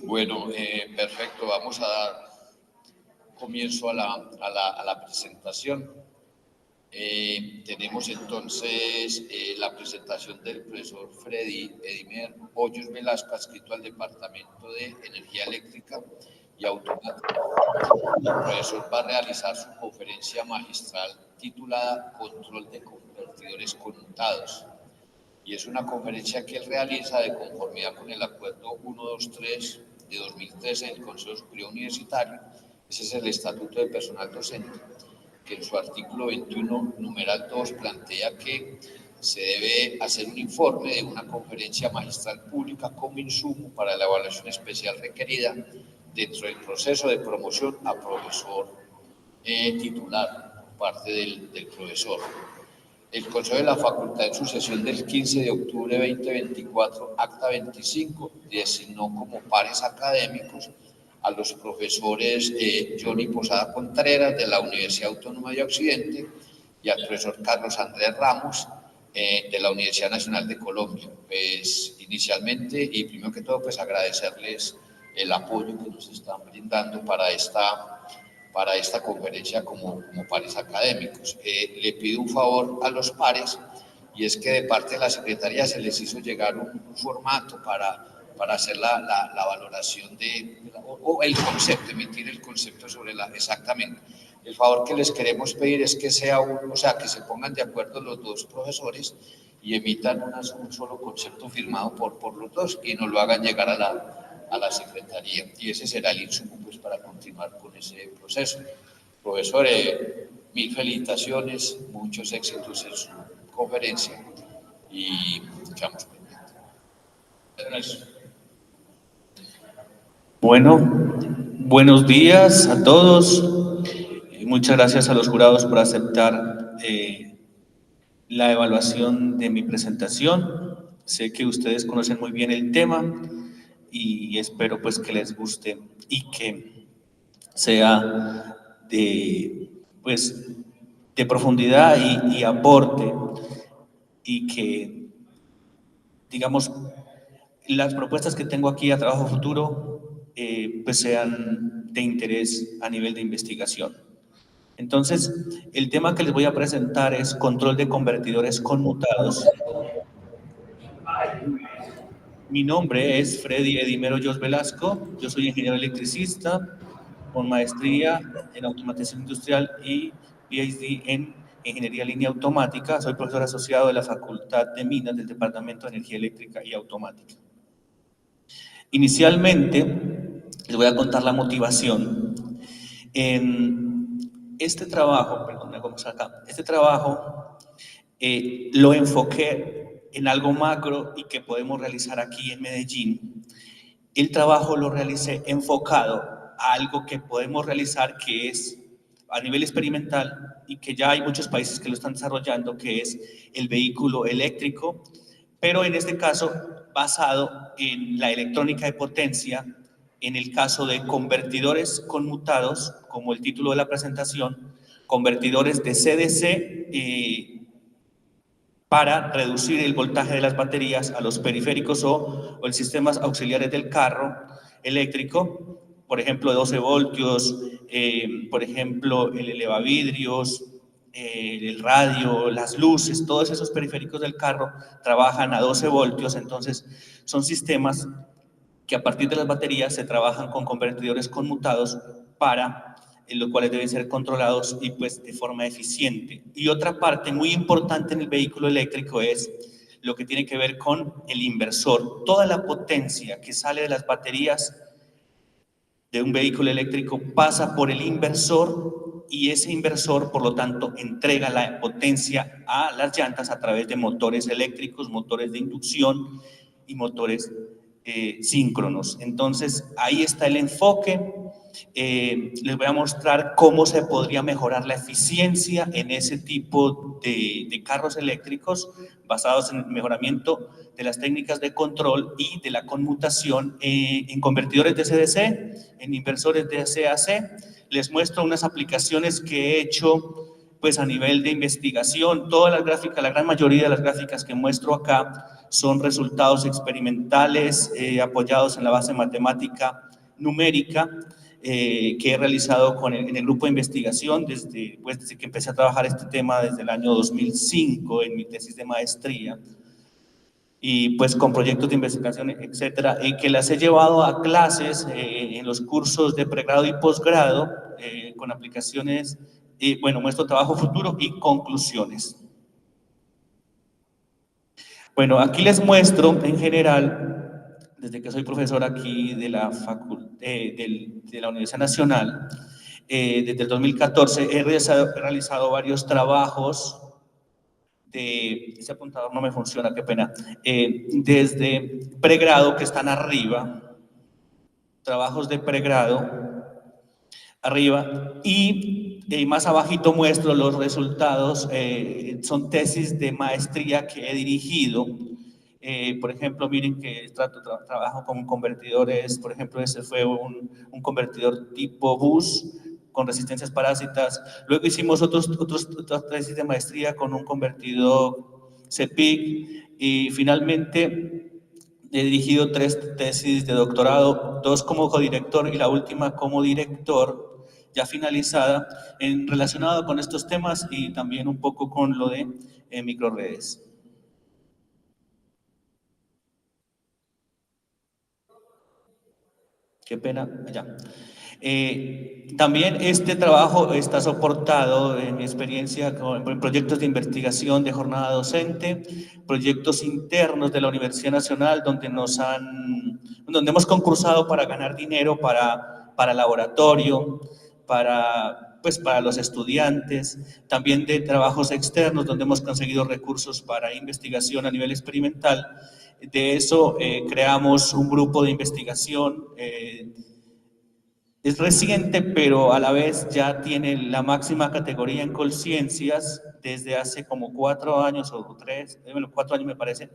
Bueno, perfecto. Vamos a dar comienzo a la presentación. Tenemos entonces la presentación del profesor Freddy Edimer Hoyos Velasco, adscrito al Departamento de Energía Eléctrica y Automática. El profesor va a realizar su conferencia magistral titulada Control de convertidores conmutados. Y es una conferencia que él realiza de conformidad con el Acuerdo 123 de 2013 del Consejo Superior Universitario. Ese es el Estatuto de Personal Docente, que en su artículo 21, numeral 2, plantea que se debe hacer un informe de una conferencia magistral pública como insumo para la evaluación especial requerida dentro del proceso de promoción a profesor titular por parte del profesor. El Consejo de la Facultad, en su sesión del 15 de octubre de 2024, acta 25, designó como pares académicos a los profesores Johnny Posada Contreras de la Universidad Autónoma de Occidente y al profesor Carlos Andrés Ramos de la Universidad Nacional de Colombia. Pues inicialmente y primero que todo, pues agradecerles el apoyo que nos están brindando para esta conferencia como pares académicos. Le pido un favor a los pares, y es que de parte de la Secretaría se les hizo llegar un formato para hacer la valoración o el concepto, emitir el concepto sobre exactamente. El favor que les queremos pedir es que que se pongan de acuerdo los dos profesores y emitan un solo concepto firmado por los dos y nos lo hagan llegar a la Secretaría, y ese será el insumo pues para continuar con ese proceso. Profesor, mil felicitaciones, muchos éxitos en su conferencia y quedamos pendientes. Bueno, buenos días a todos. Muchas gracias a los jurados por aceptar la evaluación de mi presentación. Sé que ustedes conocen muy bien el tema y espero pues que les guste y que sea de profundidad y aporte, y que, digamos, las propuestas que tengo aquí a trabajo futuro pues sean de interés a nivel de investigación. Entonces, el tema que les voy a presentar es control de convertidores conmutados. Mi nombre es Freddy Edimer Hoyos Velasco, yo soy ingeniero electricista con maestría en automatización industrial y PhD en ingeniería línea automática. Soy profesor asociado de la Facultad de Minas del Departamento de Energía Eléctrica y Automática. Inicialmente, les voy a contar la motivación. En este trabajo, lo enfoqué en algo macro y que podemos realizar aquí en Medellín. El trabajo lo realicé enfocado a algo que podemos realizar, que es a nivel experimental y que ya hay muchos países que lo están desarrollando, que es el vehículo eléctrico, pero en este caso basado en la electrónica de potencia, en el caso de convertidores conmutados, como el título de la presentación, convertidores de CDC para reducir el voltaje de las baterías a los periféricos o el sistemas auxiliares del carro eléctrico, por ejemplo 12 voltios, por ejemplo el elevavidrios, el radio, las luces, todos esos periféricos del carro trabajan a 12 voltios, entonces son sistemas que a partir de las baterías se trabajan con convertidores conmutados en los cuales deben ser controlados y pues de forma eficiente. Y otra parte muy importante en el vehículo eléctrico es lo que tiene que ver con el inversor. Toda la potencia que sale de las baterías de un vehículo eléctrico pasa por el inversor, y ese inversor, por lo tanto, entrega la potencia a las llantas a través de motores eléctricos, motores de inducción y motores síncronos. Entonces, ahí está el enfoque. Les voy a mostrar cómo se podría mejorar la eficiencia en ese tipo de carros eléctricos basados en el mejoramiento de las técnicas de control y de la conmutación en convertidores de CDC, en inversores de CAC. Les muestro unas aplicaciones que he hecho pues a nivel de investigación. Todas las gráficas, la gran mayoría de las gráficas que muestro acá son resultados experimentales apoyados en la base matemática numérica que he realizado en el grupo de investigación desde que empecé a trabajar este tema desde el año 2005 en mi tesis de maestría, y pues con proyectos de investigación, etcétera, que las he llevado a clases en los cursos de pregrado y posgrado con aplicaciones, bueno, muestro trabajo futuro y conclusiones. Bueno, aquí les muestro en general, desde que soy profesor aquí de la Universidad Nacional, desde el 2014 he realizado varios trabajos ese apuntador no me funciona, qué pena, desde pregrado, que están arriba, trabajos de pregrado, arriba, y más abajito muestro los resultados, son tesis de maestría que he dirigido. Por ejemplo, miren que trabajo con convertidores, por ejemplo, ese fue un convertidor tipo bus con resistencias parásitas. Luego hicimos otras tesis de maestría con un convertidor CPIC, y finalmente he dirigido 3 tesis de doctorado, 2 como codirector y la última como director, ya finalizada, relacionado con estos temas y también un poco con lo de microredes. Qué pena, ya. También este trabajo está soportado en mi experiencia en proyectos de investigación de jornada docente, proyectos internos de la Universidad Nacional donde hemos concursado para ganar dinero para laboratorio, para los estudiantes, también de trabajos externos donde hemos conseguido recursos para investigación a nivel experimental. De eso creamos un grupo de investigación. Es reciente, pero a la vez ya tiene la máxima categoría en Colciencias desde hace como 4 años o 3, bueno, 4 años me parece,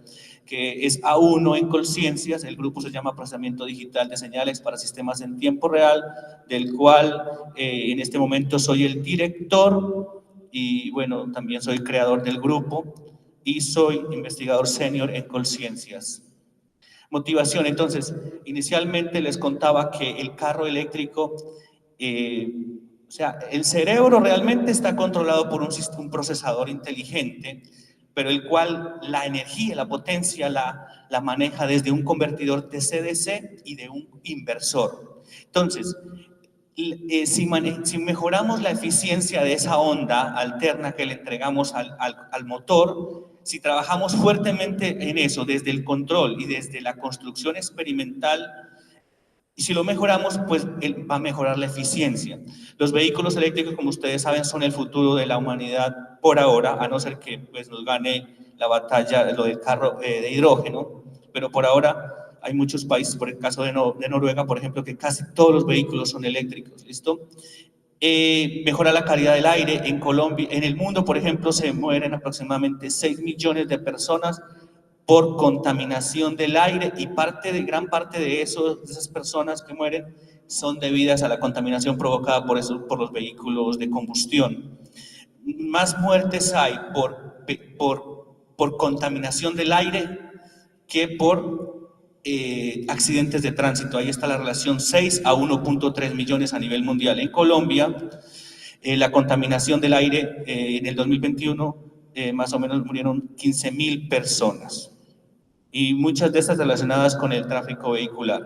que es A1 en Colciencias. El grupo se llama Procesamiento Digital de Señales para Sistemas en Tiempo Real, del cual en este momento soy el director y bueno, también soy creador del grupo y soy investigador senior en Colciencias. Motivación, entonces, inicialmente les contaba que el carro eléctrico, o sea, el cerebro realmente está controlado por un procesador inteligente, pero el cual la energía, la potencia la maneja desde un convertidor DC-DC y de un inversor. Entonces, si mejoramos la eficiencia de esa onda alterna que le entregamos al motor, si trabajamos fuertemente en eso, desde el control y desde la construcción experimental, y si lo mejoramos, pues va a mejorar la eficiencia. Los vehículos eléctricos, como ustedes saben, son el futuro de la humanidad por ahora, a no ser que pues, nos gane la batalla lo del carro de hidrógeno, pero por ahora hay muchos países, por el caso de Noruega, por ejemplo, que casi todos los vehículos son eléctricos, ¿listo? Mejora la calidad del aire. En Colombia, en el mundo, por ejemplo, se mueren aproximadamente 6 millones de personas por contaminación del aire, y gran parte de esas personas que mueren son debidas a la contaminación provocada por los vehículos de combustión. Más muertes hay por contaminación del aire que por accidentes de tránsito. Ahí está la relación, 6 a 1.3 millones a nivel mundial. En Colombia, la contaminación del aire en el 2021 más o menos murieron 15.000 personas, y muchas de estas relacionadas con el tráfico vehicular.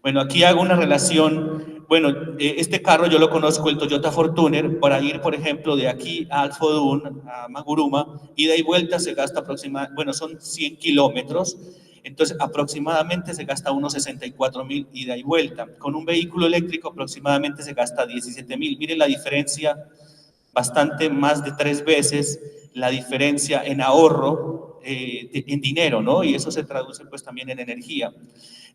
Bueno, aquí hago una relación. Bueno, este carro yo lo conozco, el Toyota Fortuner. Para ir, por ejemplo, de aquí a Alfodún, a Maguruma, ida y vuelta se gasta aproximadamente, bueno, son 100 kilómetros, entonces aproximadamente se gasta unos 64.000 ida y vuelta. Con un vehículo eléctrico aproximadamente se gasta 17.000. Miren la diferencia, bastante más de 3 veces la diferencia en ahorro en dinero, ¿no? Y eso se traduce pues también en energía.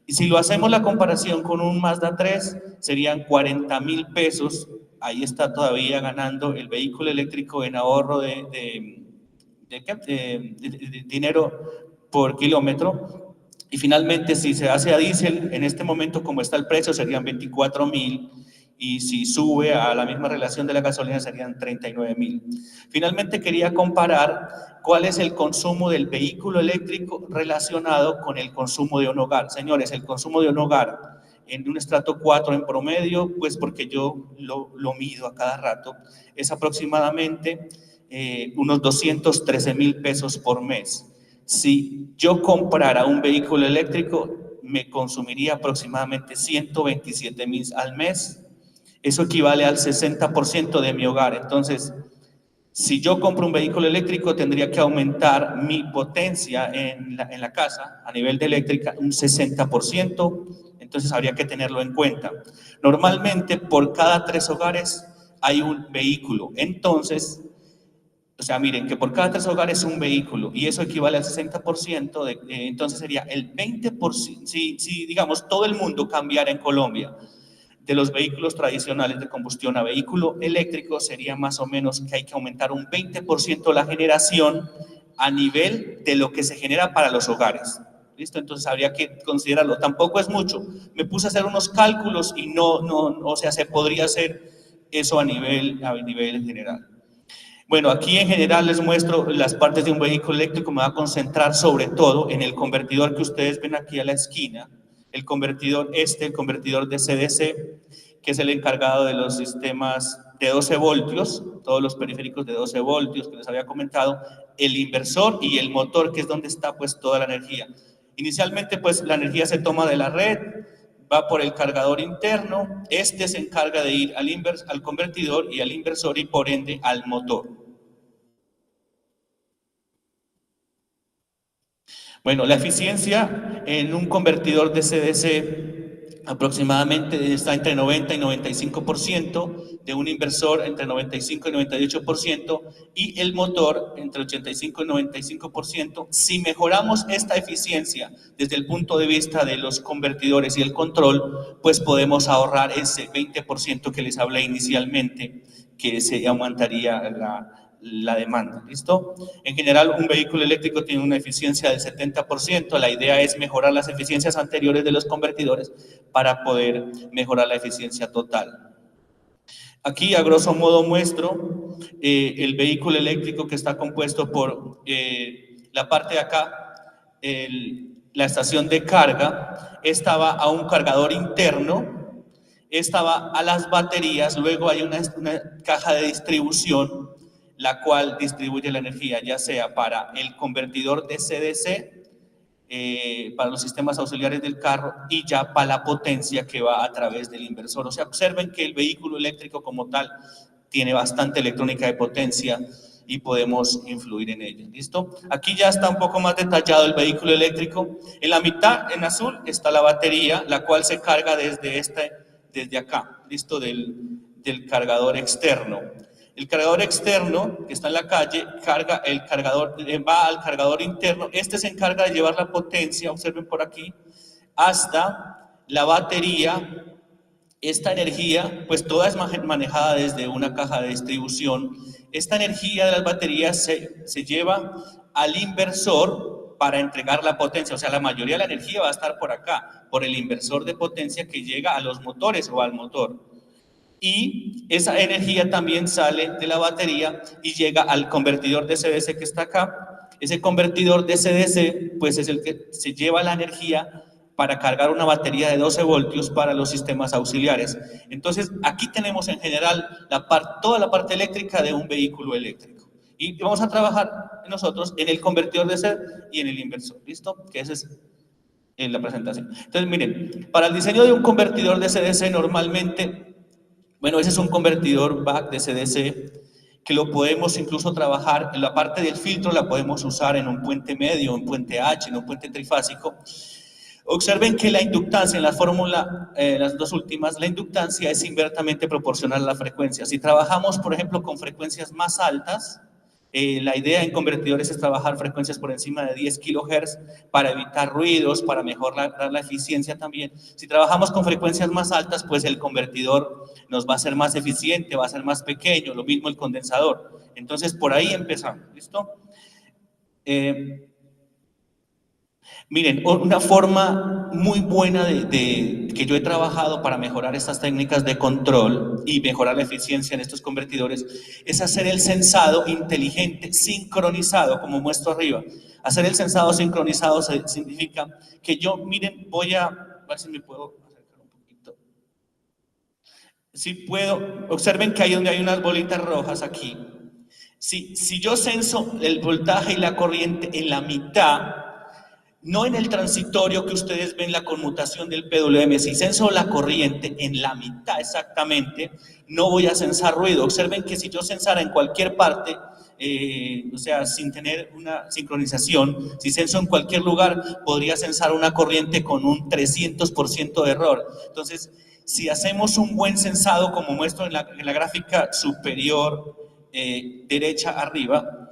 Y si lo hacemos la comparación con un Mazda 3, serían 40.000 pesos. Ahí está todavía ganando el vehículo eléctrico en ahorro de dinero por kilómetro. Y finalmente, si se hace a diésel, en este momento como está el precio, serían 24.000. y si sube a la misma relación de la gasolina serían 39.000. Finalmente quería comparar cuál es el consumo del vehículo eléctrico relacionado con el consumo de un hogar. Señores, el consumo de un hogar en un estrato 4 en promedio, pues porque yo lo mido a cada rato, es aproximadamente unos 213.000 pesos por mes. Si yo comprara un vehículo eléctrico, me consumiría aproximadamente 127.000 al mes. Eso equivale al 60% de mi hogar. Entonces, si yo compro un vehículo eléctrico, tendría que aumentar mi potencia en la casa a nivel de eléctrica un 60%. Entonces, habría que tenerlo en cuenta. Normalmente, por cada 3 hogares hay un vehículo. Entonces, o sea, miren, que por cada 3 hogares un vehículo, y eso equivale al 60%, entonces sería el 20%, si digamos todo el mundo cambiara en Colombia de los vehículos tradicionales de combustión a vehículo eléctrico, sería más o menos que hay que aumentar un 20% la generación a nivel de lo que se genera para los hogares. ¿Listo? Entonces habría que considerarlo. Tampoco es mucho. Me puse a hacer unos cálculos y o sea, se podría hacer eso a nivel general. Bueno, aquí en general les muestro las partes de un vehículo eléctrico. Me voy a concentrar sobre todo en el convertidor que ustedes ven aquí a la esquina. El convertidor el convertidor de CDC, que es el encargado de los sistemas de 12 voltios, todos los periféricos de 12 voltios que les había comentado, el inversor y el motor, que es donde está pues toda la energía. Inicialmente pues la energía se toma de la red, va por el cargador interno, este se encarga de ir al convertidor y al inversor y por ende al motor. Bueno, la eficiencia en un convertidor de CDC aproximadamente está entre 90 y 95%, de un inversor entre 95 y 98% y el motor entre 85 y 95%. Si mejoramos esta eficiencia desde el punto de vista de los convertidores y el control, pues podemos ahorrar ese 20% que les hablé inicialmente, que se aumentaría la demanda, ¿listo? En general, un vehículo eléctrico tiene una eficiencia del 70%. La idea es mejorar las eficiencias anteriores de los convertidores para poder mejorar la eficiencia total. Aquí, a grosso modo, muestro el vehículo eléctrico que está compuesto por la parte de acá, la estación de carga. Esta va a un cargador interno, esta va a las baterías, luego hay una caja de distribución, la cual distribuye la energía, ya sea para el convertidor de CDC, para los sistemas auxiliares del carro y ya para la potencia que va a través del inversor. O sea, observen que el vehículo eléctrico como tal tiene bastante electrónica de potencia y podemos influir en ella. ¿Listo? Aquí ya está un poco más detallado el vehículo eléctrico. En la mitad, en azul, está la batería, la cual se carga desde acá, ¿listo? Del cargador externo. El cargador externo, que está en la calle, va al cargador interno. Este se encarga de llevar la potencia, observen por aquí, hasta la batería. Esta energía, pues toda es manejada desde una caja de distribución. Esta energía de las baterías se lleva al inversor para entregar la potencia. O sea, la mayoría de la energía va a estar por acá, por el inversor de potencia que llega a los motores o al motor. Y esa energía también sale de la batería y llega al convertidor de CDC que está acá. Ese convertidor de CDC pues es el que se lleva la energía para cargar una batería de 12 voltios para los sistemas auxiliares. Entonces aquí tenemos en general toda la parte eléctrica de un vehículo eléctrico. Y vamos a trabajar nosotros en el convertidor de CDC y en el inversor, ¿listo? Que ese es en la presentación. Entonces miren, para el diseño de un convertidor de CDC normalmente, bueno, ese es un convertidor back de CDC que lo podemos incluso trabajar, en la parte del filtro la podemos usar en un puente medio, en puente H, en un puente trifásico. Observen que la inductancia en la fórmula, las dos últimas, la inductancia es inversamente proporcional a la frecuencia. Si trabajamos, por ejemplo, con frecuencias más altas, la idea en convertidores es trabajar frecuencias por encima de 10 kHz para evitar ruidos, para mejorar la eficiencia también. Si trabajamos con frecuencias más altas, pues el convertidor nos va a ser más eficiente, va a ser más pequeño, lo mismo el condensador. Entonces, por ahí empezamos, ¿listo? Miren, una forma muy buena que yo he trabajado para mejorar estas técnicas de control y mejorar la eficiencia en estos convertidores es hacer el sensado inteligente, sincronizado, como muestro arriba. Hacer el sensado sincronizado significa que yo, miren, voy a ver si me puedo acercar un poquito. Si puedo, observen que ahí donde hay unas bolitas rojas aquí. Si yo censo el voltaje y la corriente en la mitad, no en el transitorio que ustedes ven la conmutación del PWM, si censo la corriente en la mitad exactamente, no voy a censar ruido. Observen que si yo censara en cualquier parte, o sea, sin tener una sincronización, si censo en cualquier lugar, podría censar una corriente con un 300% de error. Entonces, si hacemos un buen censado, como muestro en la gráfica superior derecha arriba,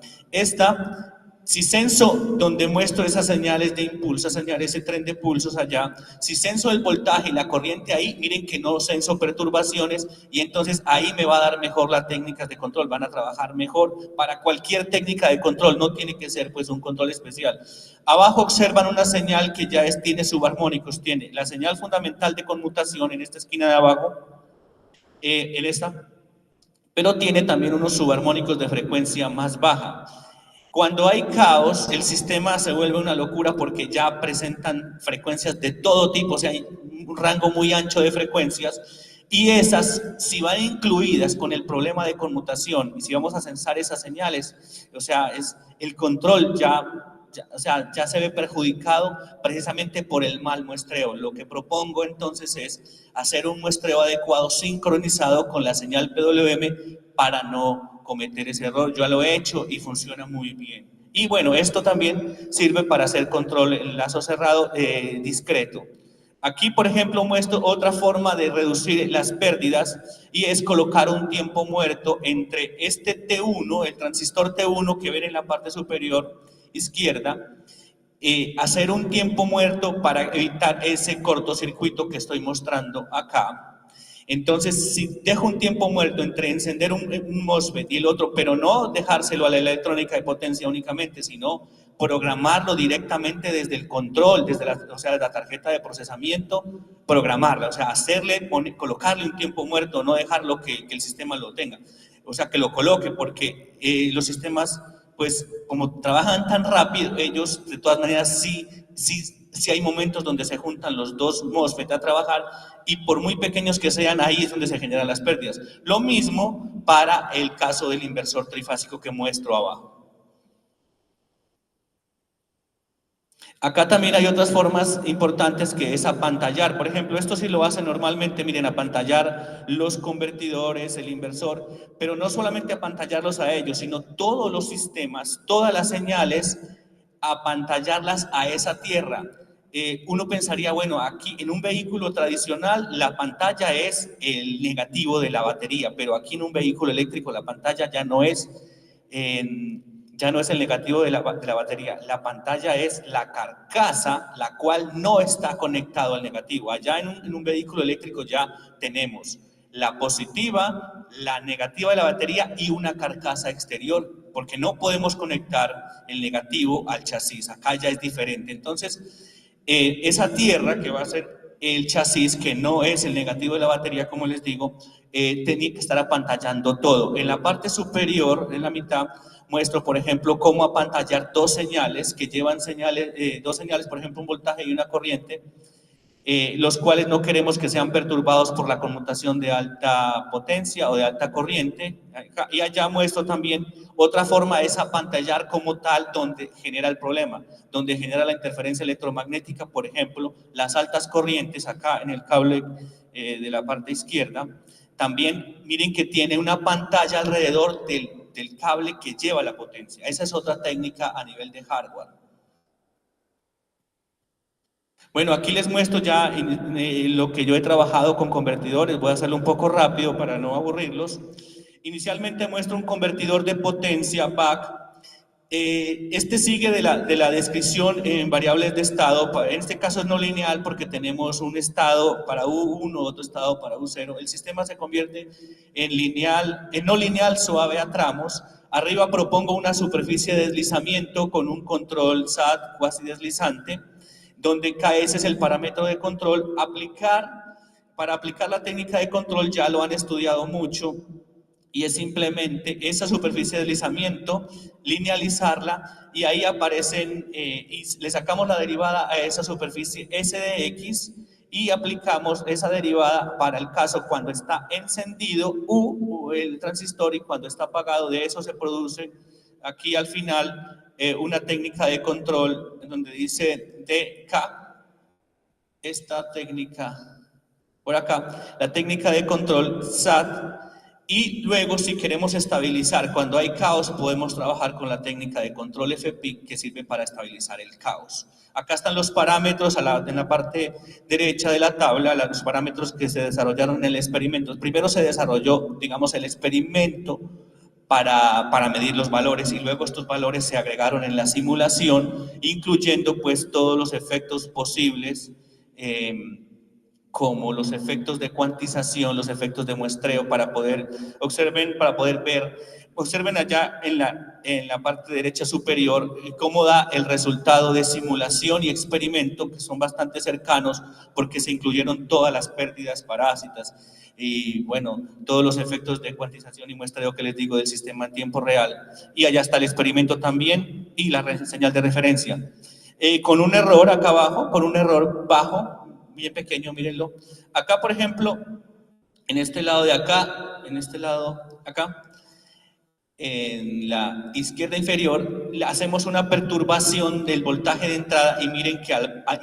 si censo donde muestro esas señales de impulso, ese tren de pulsos allá, si censo el voltaje y la corriente ahí, miren que no censo perturbaciones y entonces ahí me va a dar mejor las técnicas de control, van a trabajar mejor para cualquier técnica de control, no tiene que ser pues un control especial. Abajo observan una señal que ya tiene subarmónicos, tiene la señal fundamental de conmutación en esta esquina de abajo, en esta, pero tiene también unos subarmónicos de frecuencia más baja. Cuando hay caos, el sistema se vuelve una locura porque ya presentan frecuencias de todo tipo, o sea, hay un rango muy ancho de frecuencias y esas, si van incluidas con el problema de conmutación y si vamos a censar esas señales, o sea, el control ya se ve perjudicado precisamente por el mal muestreo. Lo que propongo entonces es hacer un muestreo adecuado sincronizado con la señal PWM para no cometer ese error. Yo lo he hecho y funciona muy bien. Y bueno, esto también sirve para hacer control en lazo cerrado discreto. Aquí, por ejemplo, muestro otra forma de reducir las pérdidas y es colocar un tiempo muerto entre este T1, el transistor T1 que ven en la parte superior izquierda, hacer un tiempo muerto para evitar ese cortocircuito que estoy mostrando acá. Entonces, si dejo un tiempo muerto entre encender un MOSFET y el otro, pero no dejárselo a la electrónica de potencia únicamente, sino programarlo directamente desde el control, desde la tarjeta de procesamiento, programarla, o sea, colocarle un tiempo muerto, no dejarlo que el sistema lo tenga, o sea, que lo coloque, porque los sistemas, pues, como trabajan tan rápido, ellos, de todas maneras, sí hay momentos donde se juntan los dos MOSFET a trabajar y por muy pequeños que sean, ahí es donde se generan las pérdidas. Lo mismo para el caso del inversor trifásico que muestro abajo. Acá también hay otras formas importantes que es apantallar. Por ejemplo, esto sí lo hacen normalmente, miren, apantallar los convertidores, el inversor, pero no solamente apantallarlos a ellos, sino todos los sistemas, todas las señales, apantallarlas a esa tierra. Uno pensaría, bueno, aquí en un vehículo tradicional la pantalla es el negativo de la batería, pero aquí en un vehículo eléctrico la pantalla ya no es el negativo de la batería, la pantalla es la carcasa, la cual no está conectado al negativo. Allá en un vehículo eléctrico ya tenemos la positiva, la negativa de la batería y una carcasa exterior, porque no podemos conectar el negativo al chasis, acá ya es diferente. Entonces, esa tierra que va a ser el chasis, que no es el negativo de la batería, como les digo, tenía que estar apantallando todo. En la parte superior, en la mitad, muestro, por ejemplo, cómo apantallar dos señales que llevan dos señales, por ejemplo, un voltaje y una corriente, los cuales no queremos que sean perturbados por la conmutación de alta potencia o de alta corriente. Y allá muestro también otra forma, es apantallar como tal donde genera el problema, donde genera la interferencia electromagnética, por ejemplo, las altas corrientes acá en el cable de la parte izquierda. También miren que tiene una pantalla alrededor del cable que lleva la potencia. Esa es otra técnica a nivel de hardware. Bueno, aquí les muestro ya lo que yo he trabajado con convertidores. Voy a hacerlo un poco rápido para no aburrirlos. Inicialmente muestro un convertidor de potencia BAC. Este sigue de la descripción en variables de estado. En este caso es no lineal porque tenemos un estado para U1, otro estado para U0. El sistema se convierte en no lineal suave a tramos. Arriba propongo una superficie de deslizamiento con un control SAT cuasi deslizante, donde KS es el parámetro de control. Para aplicar la técnica de control ya lo han estudiado mucho, y es simplemente esa superficie de deslizamiento, linealizarla, y ahí aparecen, y le sacamos la derivada a esa superficie S de X, y aplicamos esa derivada para el caso cuando está encendido el transistor, y cuando está apagado. De eso se produce aquí al final una técnica de control en donde dice DK, esta técnica por acá, la técnica de control SAT. Y luego, si queremos estabilizar cuando hay caos, podemos trabajar con la técnica de control FPIC, que sirve para estabilizar el caos. Acá están los parámetros en la parte derecha de la tabla, los parámetros que se desarrollaron en el experimento. Primero se desarrolló, digamos, el experimento para medir los valores, y luego estos valores se agregaron en la simulación, incluyendo pues todos los efectos posibles, como los efectos de cuantización, los efectos de muestreo, para poder ver, observen allá en la parte derecha superior cómo da el resultado de simulación y experimento, que son bastante cercanos porque se incluyeron todas las pérdidas parásitas y bueno, todos los efectos de cuantización y muestreo que les digo del sistema en tiempo real. Y allá está el experimento también y la señal de referencia. Con un error acá abajo, con un error bajo, bien pequeño, mírenlo. Acá, por ejemplo, en este lado de acá, en este lado acá, en la izquierda inferior, hacemos una perturbación del voltaje de entrada, y miren que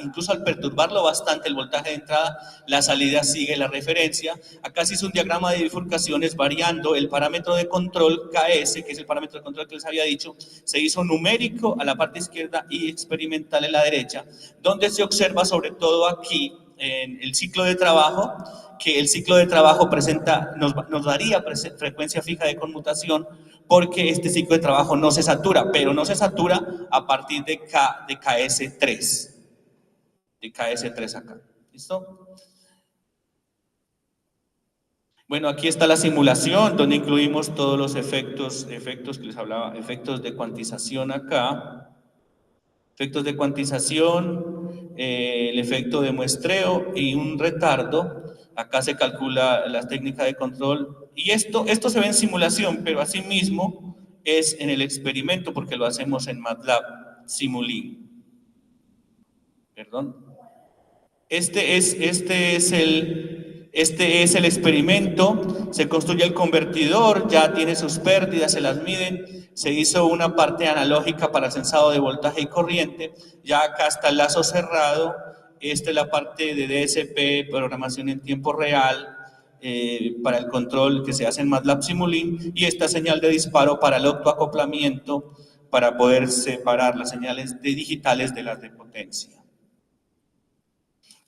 incluso al perturbarlo bastante el voltaje de entrada, la salida sigue la referencia. Acá se hizo un diagrama de bifurcaciones variando el parámetro de control KS, que es el parámetro de control que les había dicho, se hizo numérico a la parte izquierda y experimental en la derecha, donde se observa sobre todo aquí en el ciclo de trabajo, que el ciclo de trabajo nos daría frecuencia fija de conmutación, porque este ciclo de trabajo no se satura, pero no se satura a partir de KS3, de KS3 acá. ¿Listo? Bueno, aquí está la simulación, donde incluimos todos los efectos que les hablaba, efectos de cuantización acá, efectos de cuantización, el efecto de muestreo y un retardo. Acá se calcula la técnica de control, y esto se ve en simulación, pero asimismo es en el experimento, porque lo hacemos en MATLAB Simulink. Perdón. Este es el experimento. Se construye el convertidor, ya tiene sus pérdidas, se las miden. Se hizo una parte analógica para el sensado de voltaje y corriente. Ya acá está el lazo cerrado. Esta es la parte de DSP, programación en tiempo real, para el control que se hace en MATLAB Simulink. Y esta señal de disparo para el octoacoplamiento, para poder separar las señales digitales de las de potencia.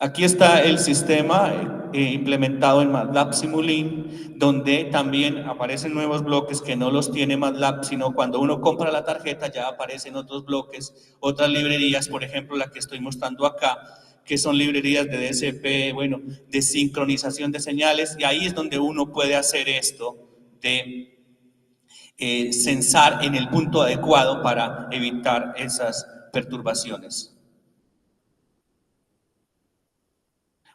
Aquí está el sistema implementado en MATLAB Simulink, donde también aparecen nuevos bloques que no los tiene MATLAB, sino cuando uno compra la tarjeta ya aparecen otros bloques, otras librerías, por ejemplo la que estoy mostrando acá, que son librerías de DSP, bueno, de sincronización de señales, y ahí es donde uno puede hacer esto de censar en el punto adecuado para evitar esas perturbaciones.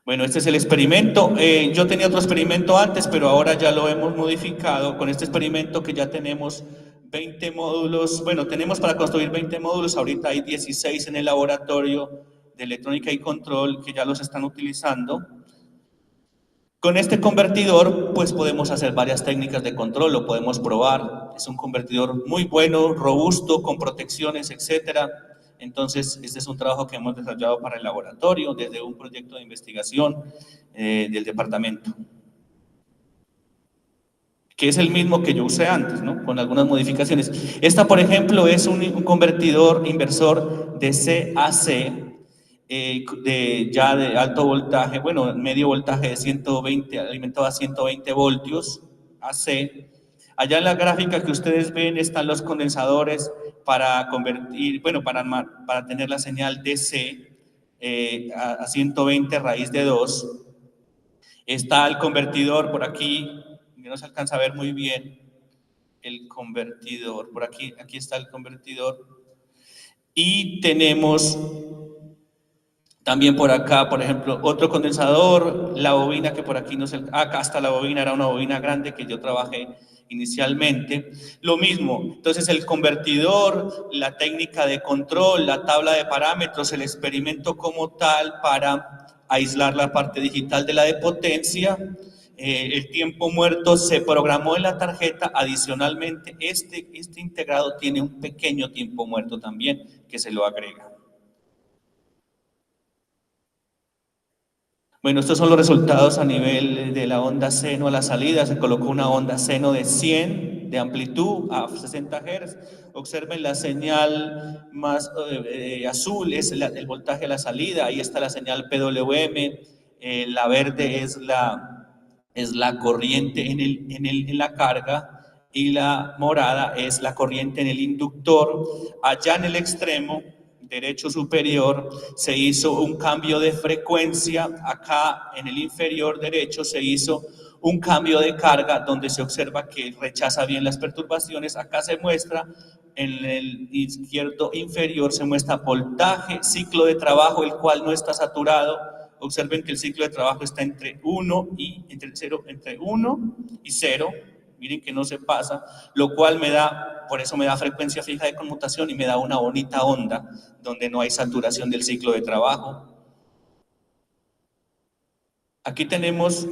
Bueno, este es el experimento. Yo tenía otro experimento antes, pero ahora ya lo hemos modificado con este experimento, que ya tenemos 20 módulos. Bueno, tenemos para construir 20 módulos. Ahorita hay 16 en el laboratorio de electrónica y control que ya los están utilizando. Con este convertidor, pues podemos hacer varias técnicas de control, lo podemos probar. Es un convertidor muy bueno, robusto, con protecciones, etcétera. Entonces, este es un trabajo que hemos desarrollado para el laboratorio, desde un proyecto de investigación del departamento, que es el mismo que yo usé antes, ¿no? Con algunas modificaciones. Esta, por ejemplo, es un convertidor inversor de CAC, ya de alto voltaje, bueno, medio voltaje de 120, alimentado a 120 voltios, AC. Allá en la gráfica que ustedes ven están los condensadores para convertir, bueno, para tener la señal DC a 120 raíz de 2. Está el convertidor por aquí, no se alcanza a ver muy bien el convertidor, por aquí, aquí está el convertidor. Y tenemos También por acá, por ejemplo, otro condensador, la bobina que por aquí no se... Acá está la bobina, era una bobina grande que yo trabajé inicialmente. Lo mismo, entonces el convertidor, la técnica de control, la tabla de parámetros, el experimento como tal para aislar la parte digital de la de potencia. El tiempo muerto se programó en la tarjeta. Adicionalmente, este integrado tiene un pequeño tiempo muerto también que se lo agrega. Bueno, estos son los resultados a nivel de la onda seno a la salida. Se colocó una onda seno de 100 de amplitud a 60 Hz. Observen la señal más azul, es el voltaje a la salida. Ahí está la señal PWM. La verde es la corriente en la carga y la morada es la corriente en el inductor. Allá en el extremo derecho superior se hizo un cambio de frecuencia. Acá en el inferior derecho se hizo un cambio de carga donde se observa que rechaza bien las perturbaciones. Acá se muestra, en el izquierdo inferior se muestra voltaje, ciclo de trabajo, el cual no está saturado. Observen que el ciclo de trabajo está entre 1 y 0. Miren que no se pasa, lo cual me da, por eso me da frecuencia fija de conmutación y me da una bonita onda donde no hay saturación del ciclo de trabajo. Aquí tenemos,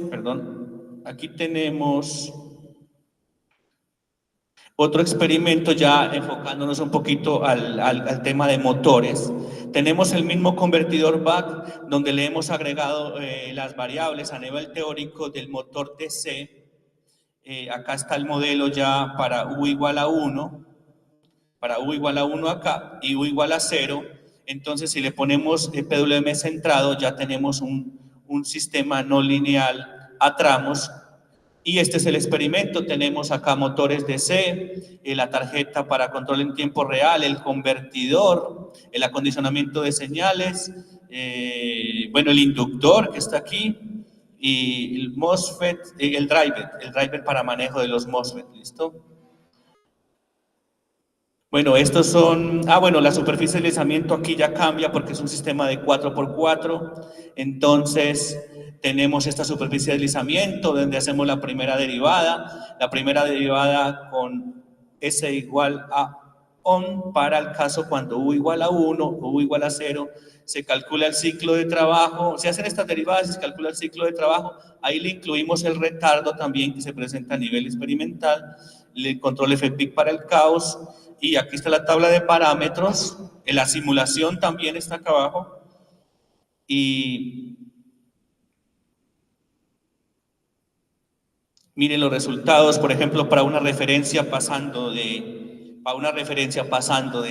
otro experimento ya enfocándonos un poquito al tema de motores. Tenemos el mismo convertidor BAC donde le hemos agregado las variables a nivel teórico del motor DC. Acá está el modelo ya para U igual a 1, acá y U igual a 0. Entonces, si le ponemos PWM centrado, ya tenemos un sistema no lineal a tramos. Y este es el experimento. Tenemos acá motores DC, la tarjeta para control en tiempo real, el convertidor, el acondicionamiento de señales, bueno, el inductor que está aquí, y el MOSFET, el driver para manejo de los MOSFET, ¿listo? Bueno, estos son, bueno, la superficie de deslizamiento aquí ya cambia porque es un sistema de 4x4, entonces tenemos esta superficie de deslizamiento donde hacemos la primera derivada con S igual a ON para el caso cuando U igual a 1 o U igual a 0, se calcula el ciclo de trabajo, se hacen estas derivadas, se calcula el ciclo de trabajo, ahí le incluimos el retardo también que se presenta a nivel experimental, el control FPIC para el caos, y aquí está la tabla de parámetros, en la simulación también está acá abajo, y miren los resultados, por ejemplo, para una referencia pasando de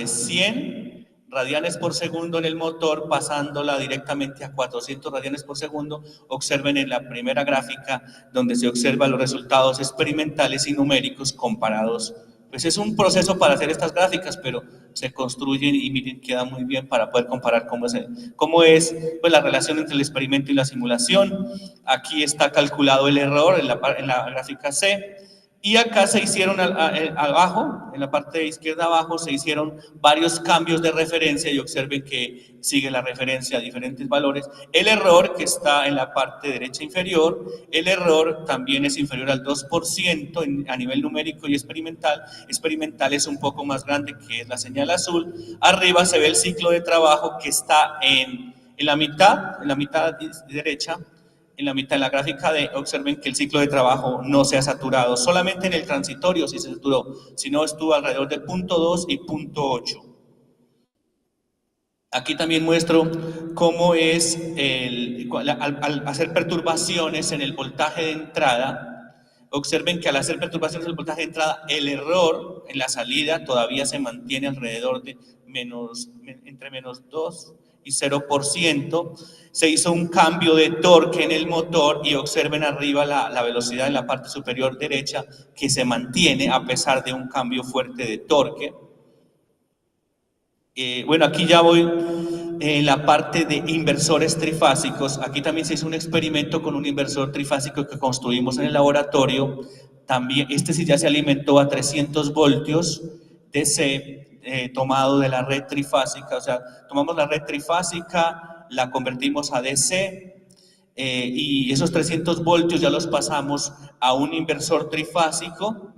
100 radianes por segundo en el motor, pasándola directamente a 400 radianes por segundo. Observen en la primera gráfica donde se observan los resultados experimentales y numéricos comparados. Pues es un proceso para hacer estas gráficas, pero se construyen y miren, queda muy bien para poder comparar cómo es pues, la relación entre el experimento y la simulación. Aquí está calculado el error en la gráfica C. Y acá se hicieron abajo, en la parte de izquierda abajo, se hicieron varios cambios de referencia y observen que sigue la referencia a diferentes valores. El error que está en la parte derecha inferior, el error también es inferior al 2% a nivel numérico y experimental. Experimental es un poco más grande, que es la señal azul. Arriba se ve el ciclo de trabajo que está en la mitad derecha. En la mitad de la gráfica observen que el ciclo de trabajo no se ha saturado, solamente en el transitorio sí se saturó, si no estuvo alrededor de 0.2 y 0.8. Aquí también muestro cómo es al hacer perturbaciones en el voltaje de entrada. Observen que al hacer perturbaciones en el voltaje de entrada, el error en la salida todavía se mantiene alrededor de entre -2 y 0%. Se hizo un cambio de torque en el motor y observen arriba la velocidad en la parte superior derecha que se mantiene a pesar de un cambio fuerte de torque. Bueno, aquí ya voy en la parte de inversores trifásicos. Aquí también se hizo un experimento con un inversor trifásico que construimos en el laboratorio. También, este sí ya se alimentó a 300 voltios DC tomado de la red trifásica. O sea, tomamos la red trifásica, la convertimos a DC, y esos 300 voltios ya los pasamos a un inversor trifásico,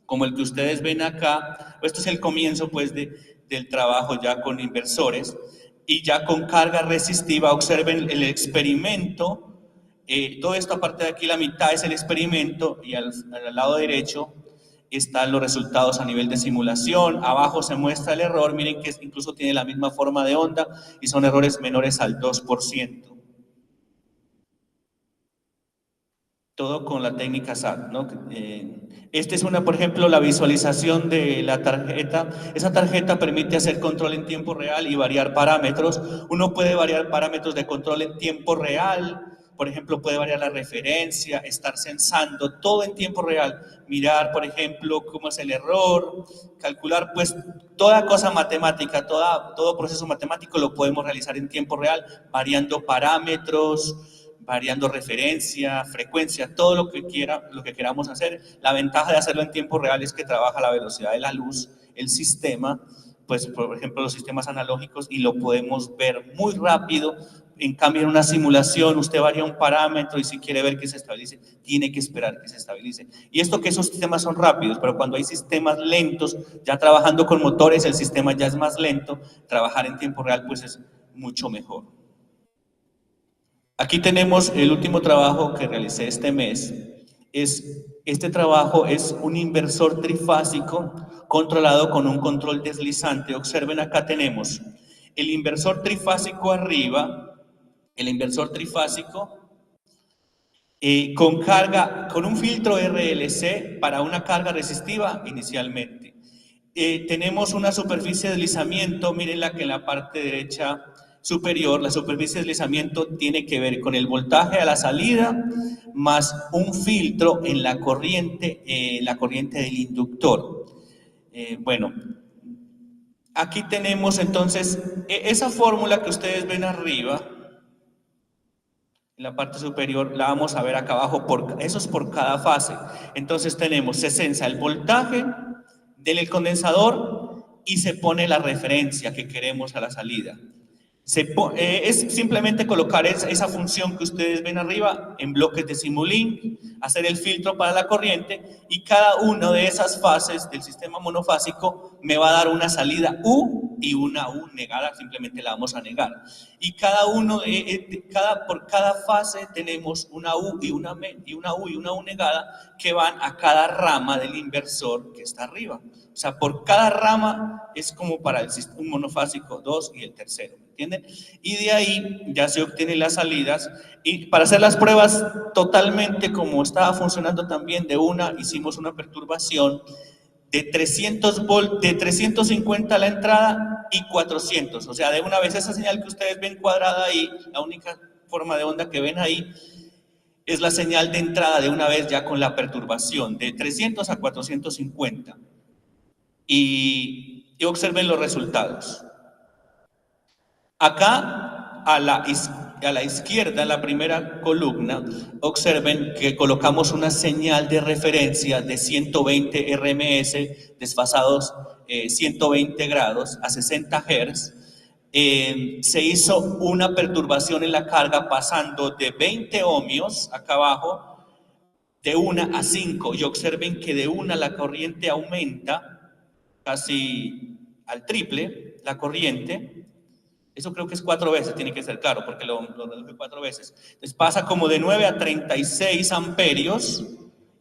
como el que ustedes ven acá. Esto es el comienzo pues del trabajo ya con inversores, y ya con carga resistiva. Observen el experimento. Todo esto, aparte de aquí, la mitad es el experimento, y al lado derecho están los resultados a nivel de simulación. Abajo se muestra el error. Miren que incluso tiene la misma forma de onda y son errores menores al 2%. Todo con la técnica SAT, ¿no? Esta es por ejemplo, la visualización de la tarjeta. Esa tarjeta permite hacer control en tiempo real y variar parámetros. Uno puede variar parámetros de control en tiempo real. Por ejemplo, puede variar la referencia, estar censando, todo en tiempo real. Mirar, por ejemplo, cómo es el error, calcular, pues, toda cosa matemática, todo proceso matemático lo podemos realizar en tiempo real, variando parámetros, variando referencia, frecuencia, todo lo que queramos hacer. La ventaja de hacerlo en tiempo real es que trabaja a la velocidad de la luz el sistema, pues por ejemplo los sistemas analógicos, y lo podemos ver muy rápido. En cambio, en una simulación usted varía un parámetro y si quiere ver que se estabilice, tiene que esperar que se estabilice. Y esto, que esos sistemas son rápidos, pero cuando hay sistemas lentos, ya trabajando con motores, el sistema ya es más lento. Trabajar en tiempo real pues es mucho mejor. Aquí tenemos el último trabajo que realicé este mes. Este trabajo es un inversor trifásico controlado con un control deslizante. Observen, acá tenemos el inversor trifásico arriba, el inversor trifásico con un filtro RLC para una carga resistiva inicialmente. Tenemos una superficie de deslizamiento. Mírenla, que en la parte derecha superior, la superficie de deslizamiento tiene que ver con el voltaje a la salida más un filtro en la corriente del inductor. Bueno, aquí tenemos entonces esa fórmula que ustedes ven arriba, en la parte superior, la vamos a ver acá abajo. Eso es por cada fase. Entonces tenemos, se censa el voltaje del condensador y se pone la referencia que queremos a la salida. Es simplemente colocar esa función que ustedes ven arriba en bloques de Simulink, hacer el filtro para la corriente, y cada una de esas fases del sistema monofásico me va a dar una salida U y una U negada. Simplemente la vamos a negar. Y por cada fase tenemos una U y una U negada que van a cada rama del inversor que está arriba. O sea, por cada rama es como para un monofásico 2 y el tercero, ¿entienden? Y de ahí ya se obtienen las salidas, y para hacer las pruebas totalmente como estaba funcionando también, hicimos una perturbación de 300 volts, de 350 a la entrada y 400. O sea, de una vez esa señal que ustedes ven cuadrada ahí, la única forma de onda que ven ahí, es la señal de entrada de una vez ya con la perturbación de 300 a 450. Y observen los resultados. Acá a la izquierda, en la primera columna, observen que colocamos una señal de referencia de 120 RMS, desfasados 120 grados a 60 Hz. Se hizo una perturbación en la carga pasando de 20 ohmios acá abajo, de 1 a 5, y observen que de 1 la corriente aumenta casi al triple, la corriente. Eso creo que es 4 veces, tiene que ser claro, porque lo reduje 4 veces. Entonces pasa como de 9 a 36 amperios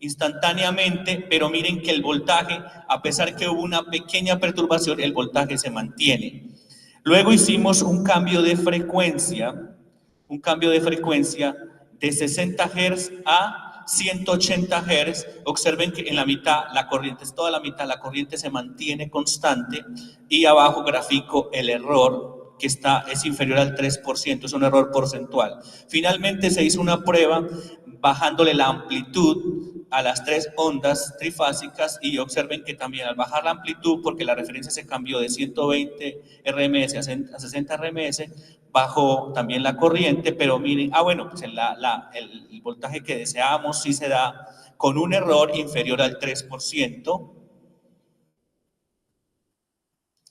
instantáneamente, pero miren que el voltaje, a pesar que hubo una pequeña perturbación, el voltaje se mantiene. Luego hicimos un cambio de frecuencia de 60 Hz a 180 Hz. Observen que en la mitad, toda la mitad, la corriente se mantiene constante, y abajo grafico el error, que es inferior al 3%, es un error porcentual. Finalmente se hizo una prueba bajándole la amplitud a las 3 ondas trifásicas, y observen que también al bajar la amplitud, porque la referencia se cambió de 120 RMS a 60 RMS, bajó también la corriente. Pero miren, bueno, pues el voltaje que deseábamos sí se da con un error inferior al 3%.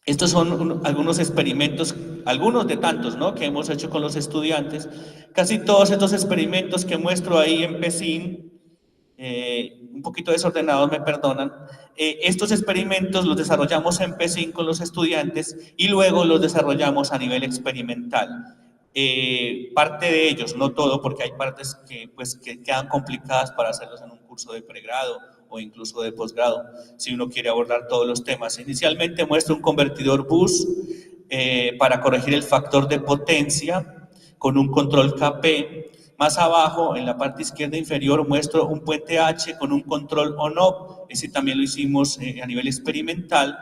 Estos son algunos experimentos, algunos de tantos, ¿no?, que hemos hecho con los estudiantes. Casi todos estos experimentos que muestro ahí en PECIN, un poquito desordenados, me perdonan, estos experimentos los desarrollamos en PECIN con los estudiantes y luego los desarrollamos a nivel experimental. Parte de ellos, no todo, porque hay partes que, pues, que quedan complicadas para hacerlos en un curso de pregrado o incluso de posgrado, si uno quiere abordar todos los temas. Inicialmente muestro un convertidor bus para corregir el factor de potencia con un control KP. Más abajo, en la parte izquierda inferior, muestro un puente H con un control on-off. Ese también lo hicimos a nivel experimental.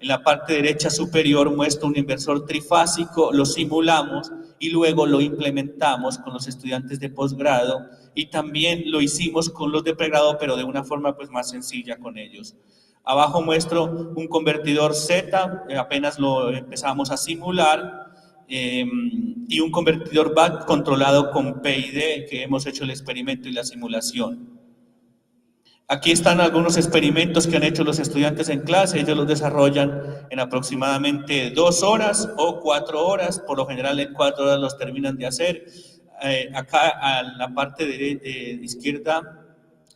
En la parte derecha superior muestro un inversor trifásico, lo simulamos y luego lo implementamos con los estudiantes de posgrado y también lo hicimos con los de pregrado, pero de una forma pues más sencilla con ellos. Abajo muestro un convertidor Z, apenas lo empezamos a simular, y un convertidor back controlado con PID, que hemos hecho el experimento y la simulación. Aquí están algunos experimentos que han hecho los estudiantes en clase. Ellos los desarrollan en aproximadamente 2 horas o 4 horas. Por lo general en 4 horas los terminan de hacer. Acá a la parte de izquierda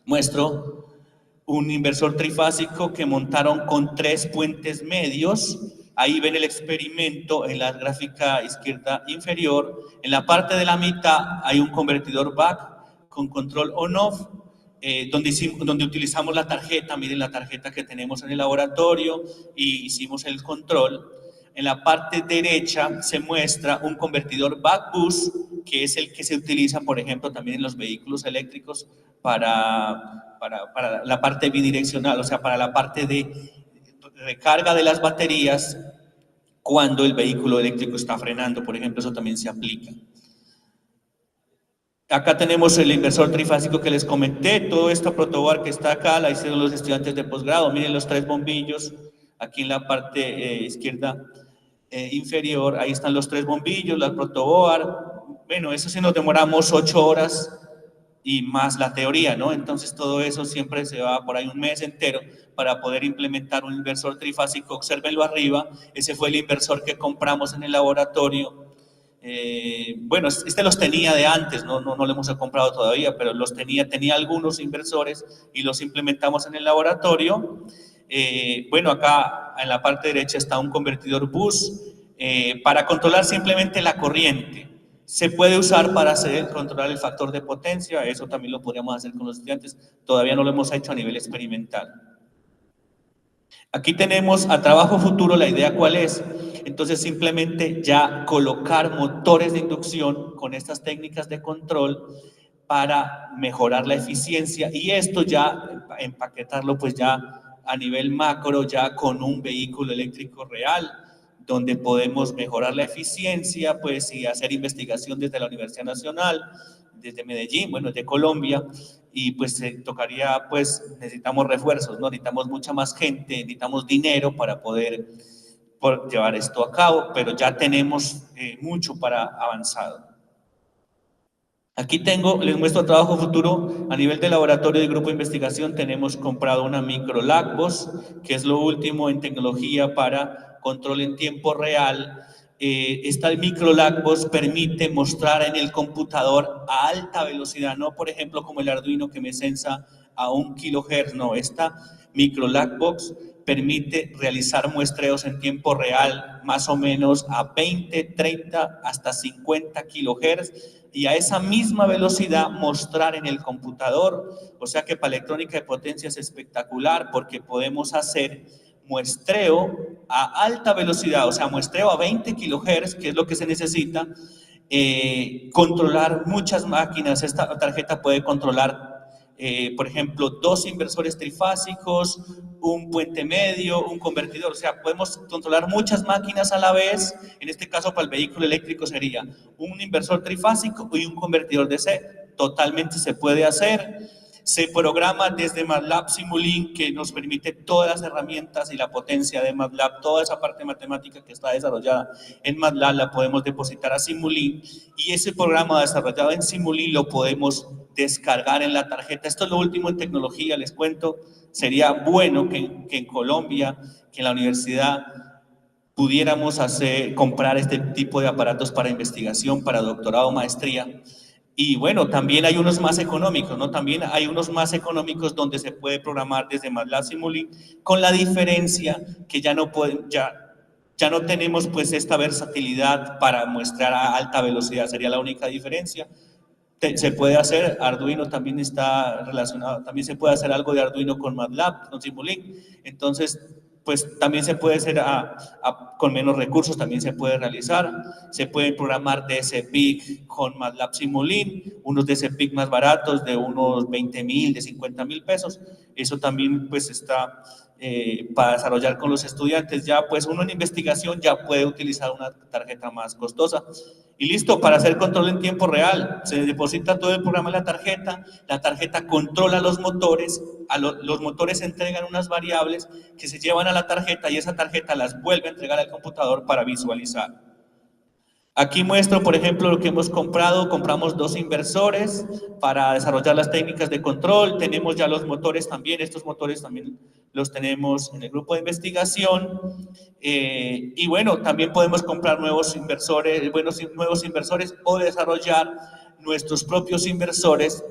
muestro un inversor trifásico que montaron con 3 puentes medios. Ahí ven el experimento en la gráfica izquierda inferior. En la parte de la mitad hay un convertidor back con control on-off, donde utilizamos la tarjeta. Miren la tarjeta que tenemos en el laboratorio y hicimos el control. En la parte derecha se muestra un convertidor back bus, que es el que se utiliza, por ejemplo, también en los vehículos eléctricos para la parte bidireccional, o sea, para la parte de recarga de las baterías cuando el vehículo eléctrico está frenando, por ejemplo, eso también se aplica. Acá tenemos el inversor trifásico que les comenté. Todo esto protoboard que está acá la hicieron los estudiantes de posgrado. Miren los 3 bombillos aquí en la parte izquierda inferior. Ahí están los 3 bombillos, la protoboard. Bueno, eso sí nos demoramos 8 horas y más la teoría, ¿no? Entonces todo eso siempre se va por ahí un mes entero para poder implementar un inversor trifásico. Obsérvenlo arriba. Ese fue el inversor que compramos en el laboratorio. Bueno, este los tenía de antes, no lo hemos comprado todavía, pero los tenía algunos inversores y los implementamos en el laboratorio. Bueno, acá en la parte derecha está un convertidor bus para controlar simplemente la corriente. Se puede usar para controlar el factor de potencia, eso también lo podríamos hacer con los estudiantes, todavía no lo hemos hecho a nivel experimental. Aquí tenemos a trabajo futuro la idea cuál es. Entonces simplemente ya colocar motores de inducción con estas técnicas de control para mejorar la eficiencia y esto ya empaquetarlo pues ya a nivel macro, ya con un vehículo eléctrico real, donde podemos mejorar la eficiencia pues y hacer investigación desde la Universidad Nacional, desde Medellín, bueno, de Colombia, y pues tocaría, pues necesitamos refuerzos, ¿no? Necesitamos mucha más gente, necesitamos dinero para poder llevar esto a cabo, pero ya tenemos mucho para avanzado. Aquí les muestro trabajo futuro. A nivel de laboratorio de grupo de investigación tenemos comprado una micro LACBOS, que es lo último en tecnología para control en tiempo real. Esta micro LACBOS permite mostrar en el computador a alta velocidad, no por ejemplo como el Arduino que me sensa a 1 kHz, no, esta micro LACBOS permite realizar muestreos en tiempo real más o menos a 20, 30, hasta 50 kHz y a esa misma velocidad mostrar en el computador. O sea que para electrónica de potencia es espectacular porque podemos hacer muestreo a alta velocidad, o sea, muestreo a 20 kHz, que es lo que se necesita, controlar muchas máquinas. Esta tarjeta puede controlar por ejemplo, 2 inversores trifásicos, un puente medio, un convertidor, o sea, podemos controlar muchas máquinas a la vez. En este caso, para el vehículo eléctrico sería un inversor trifásico y un convertidor DC. Totalmente se puede hacer. Se programa desde MATLAB Simulink, que nos permite todas las herramientas y la potencia de MATLAB, toda esa parte matemática que está desarrollada en MATLAB la podemos depositar a Simulink y ese programa desarrollado en Simulink lo podemos descargar en la tarjeta. Esto es lo último en tecnología, les cuento. Sería bueno que en Colombia, que en la universidad pudiéramos comprar este tipo de aparatos para investigación, para doctorado, maestría. Y bueno, también hay unos más económicos, ¿no? También hay unos más económicos donde se puede programar desde MATLAB Simulink, con la diferencia que ya no tenemos pues esta versatilidad para muestrar a alta velocidad, sería la única diferencia. Se puede hacer, Arduino también está relacionado, también se puede hacer algo de Arduino con MATLAB, con Simulink, entonces pues también se puede hacer con menos recursos, también se puede realizar, se pueden programar DSPIC con MATLAB Simulink, unos DSPIC más baratos de unos 20,000, de 50,000 pesos, eso también pues está para desarrollar con los estudiantes. Ya pues uno en investigación ya puede utilizar una tarjeta más costosa. Y listo, para hacer control en tiempo real, se deposita todo el programa en la tarjeta controla los motores, los motores entregan unas variables que se llevan a la tarjeta y esa tarjeta las vuelve a entregar al computador para visualizar. Aquí muestro, por ejemplo, lo que hemos comprado. Compramos 2 inversores para desarrollar las técnicas de control. Tenemos ya los motores también. Estos motores también los tenemos en el grupo de investigación. Y bueno, también podemos comprar nuevos inversores o desarrollar nuestros propios inversores.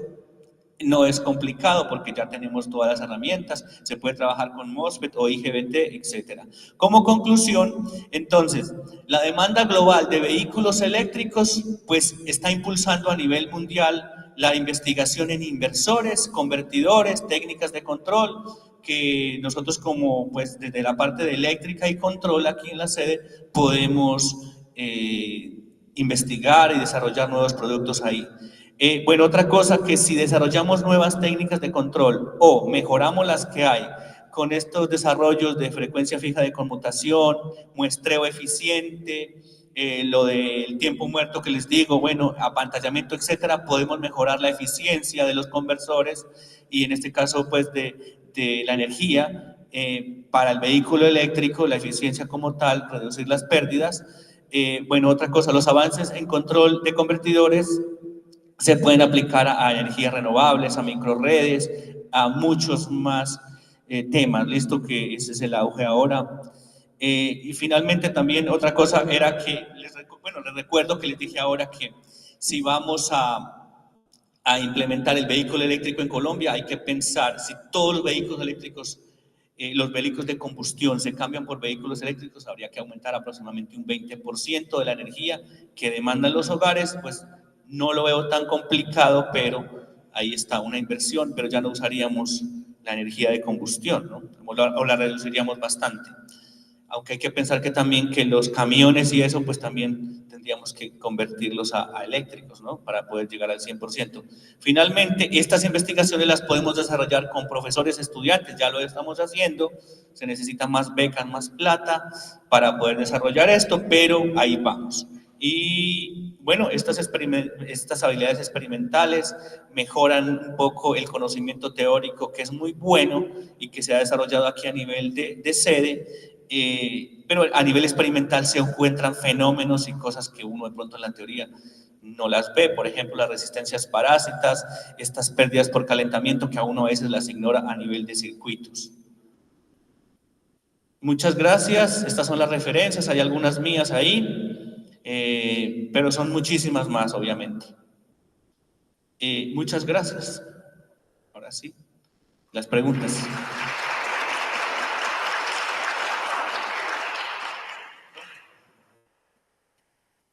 No es complicado porque ya tenemos todas las herramientas, se puede trabajar con MOSFET o IGBT, etc. Como conclusión, entonces, la demanda global de vehículos eléctricos pues está impulsando a nivel mundial la investigación en inversores, convertidores, técnicas de control, que nosotros como pues desde la parte de eléctrica y control aquí en la sede podemos investigar y desarrollar nuevos productos ahí. Bueno, otra cosa que si desarrollamos nuevas técnicas de control o mejoramos las que hay con estos desarrollos de frecuencia fija de conmutación, muestreo eficiente, lo del tiempo muerto que les digo, bueno, apantallamiento, etcétera, podemos mejorar la eficiencia de los conversores y en este caso pues de la energía para el vehículo eléctrico, la eficiencia como tal, reducir las pérdidas. Bueno, otra cosa, los avances en control de convertidores se pueden aplicar a energías renovables, a microredes, a muchos más temas, listo, que ese es el auge ahora. Y finalmente también otra cosa era que, les recuerdo que les dije ahora que si vamos a implementar el vehículo eléctrico en Colombia, hay que pensar si todos los vehículos eléctricos, los vehículos de combustión se cambian por vehículos eléctricos, habría que aumentar aproximadamente un 20% de la energía que demandan los hogares, pues no lo veo tan complicado, pero ahí está una inversión, pero ya no usaríamos la energía de combustión, ¿no? O la reduciríamos bastante. Aunque hay que pensar que también que los camiones y eso, pues también tendríamos que convertirlos a eléctricos, ¿no? Para poder llegar al 100%. Finalmente, estas investigaciones las podemos desarrollar con profesores estudiantes, ya lo estamos haciendo, se necesita más becas, más plata para poder desarrollar esto, pero ahí vamos. Y bueno, estas habilidades experimentales mejoran un poco el conocimiento teórico, que es muy bueno y que se ha desarrollado aquí a nivel de sede, pero a nivel experimental se encuentran fenómenos y cosas que uno de pronto en la teoría no las ve, por ejemplo las resistencias parásitas, estas pérdidas por calentamiento que a uno a veces las ignora a nivel de circuitos. Muchas gracias, estas son las referencias, hay algunas mías ahí, pero son muchísimas más obviamente. Muchas gracias. Ahora sí, las preguntas.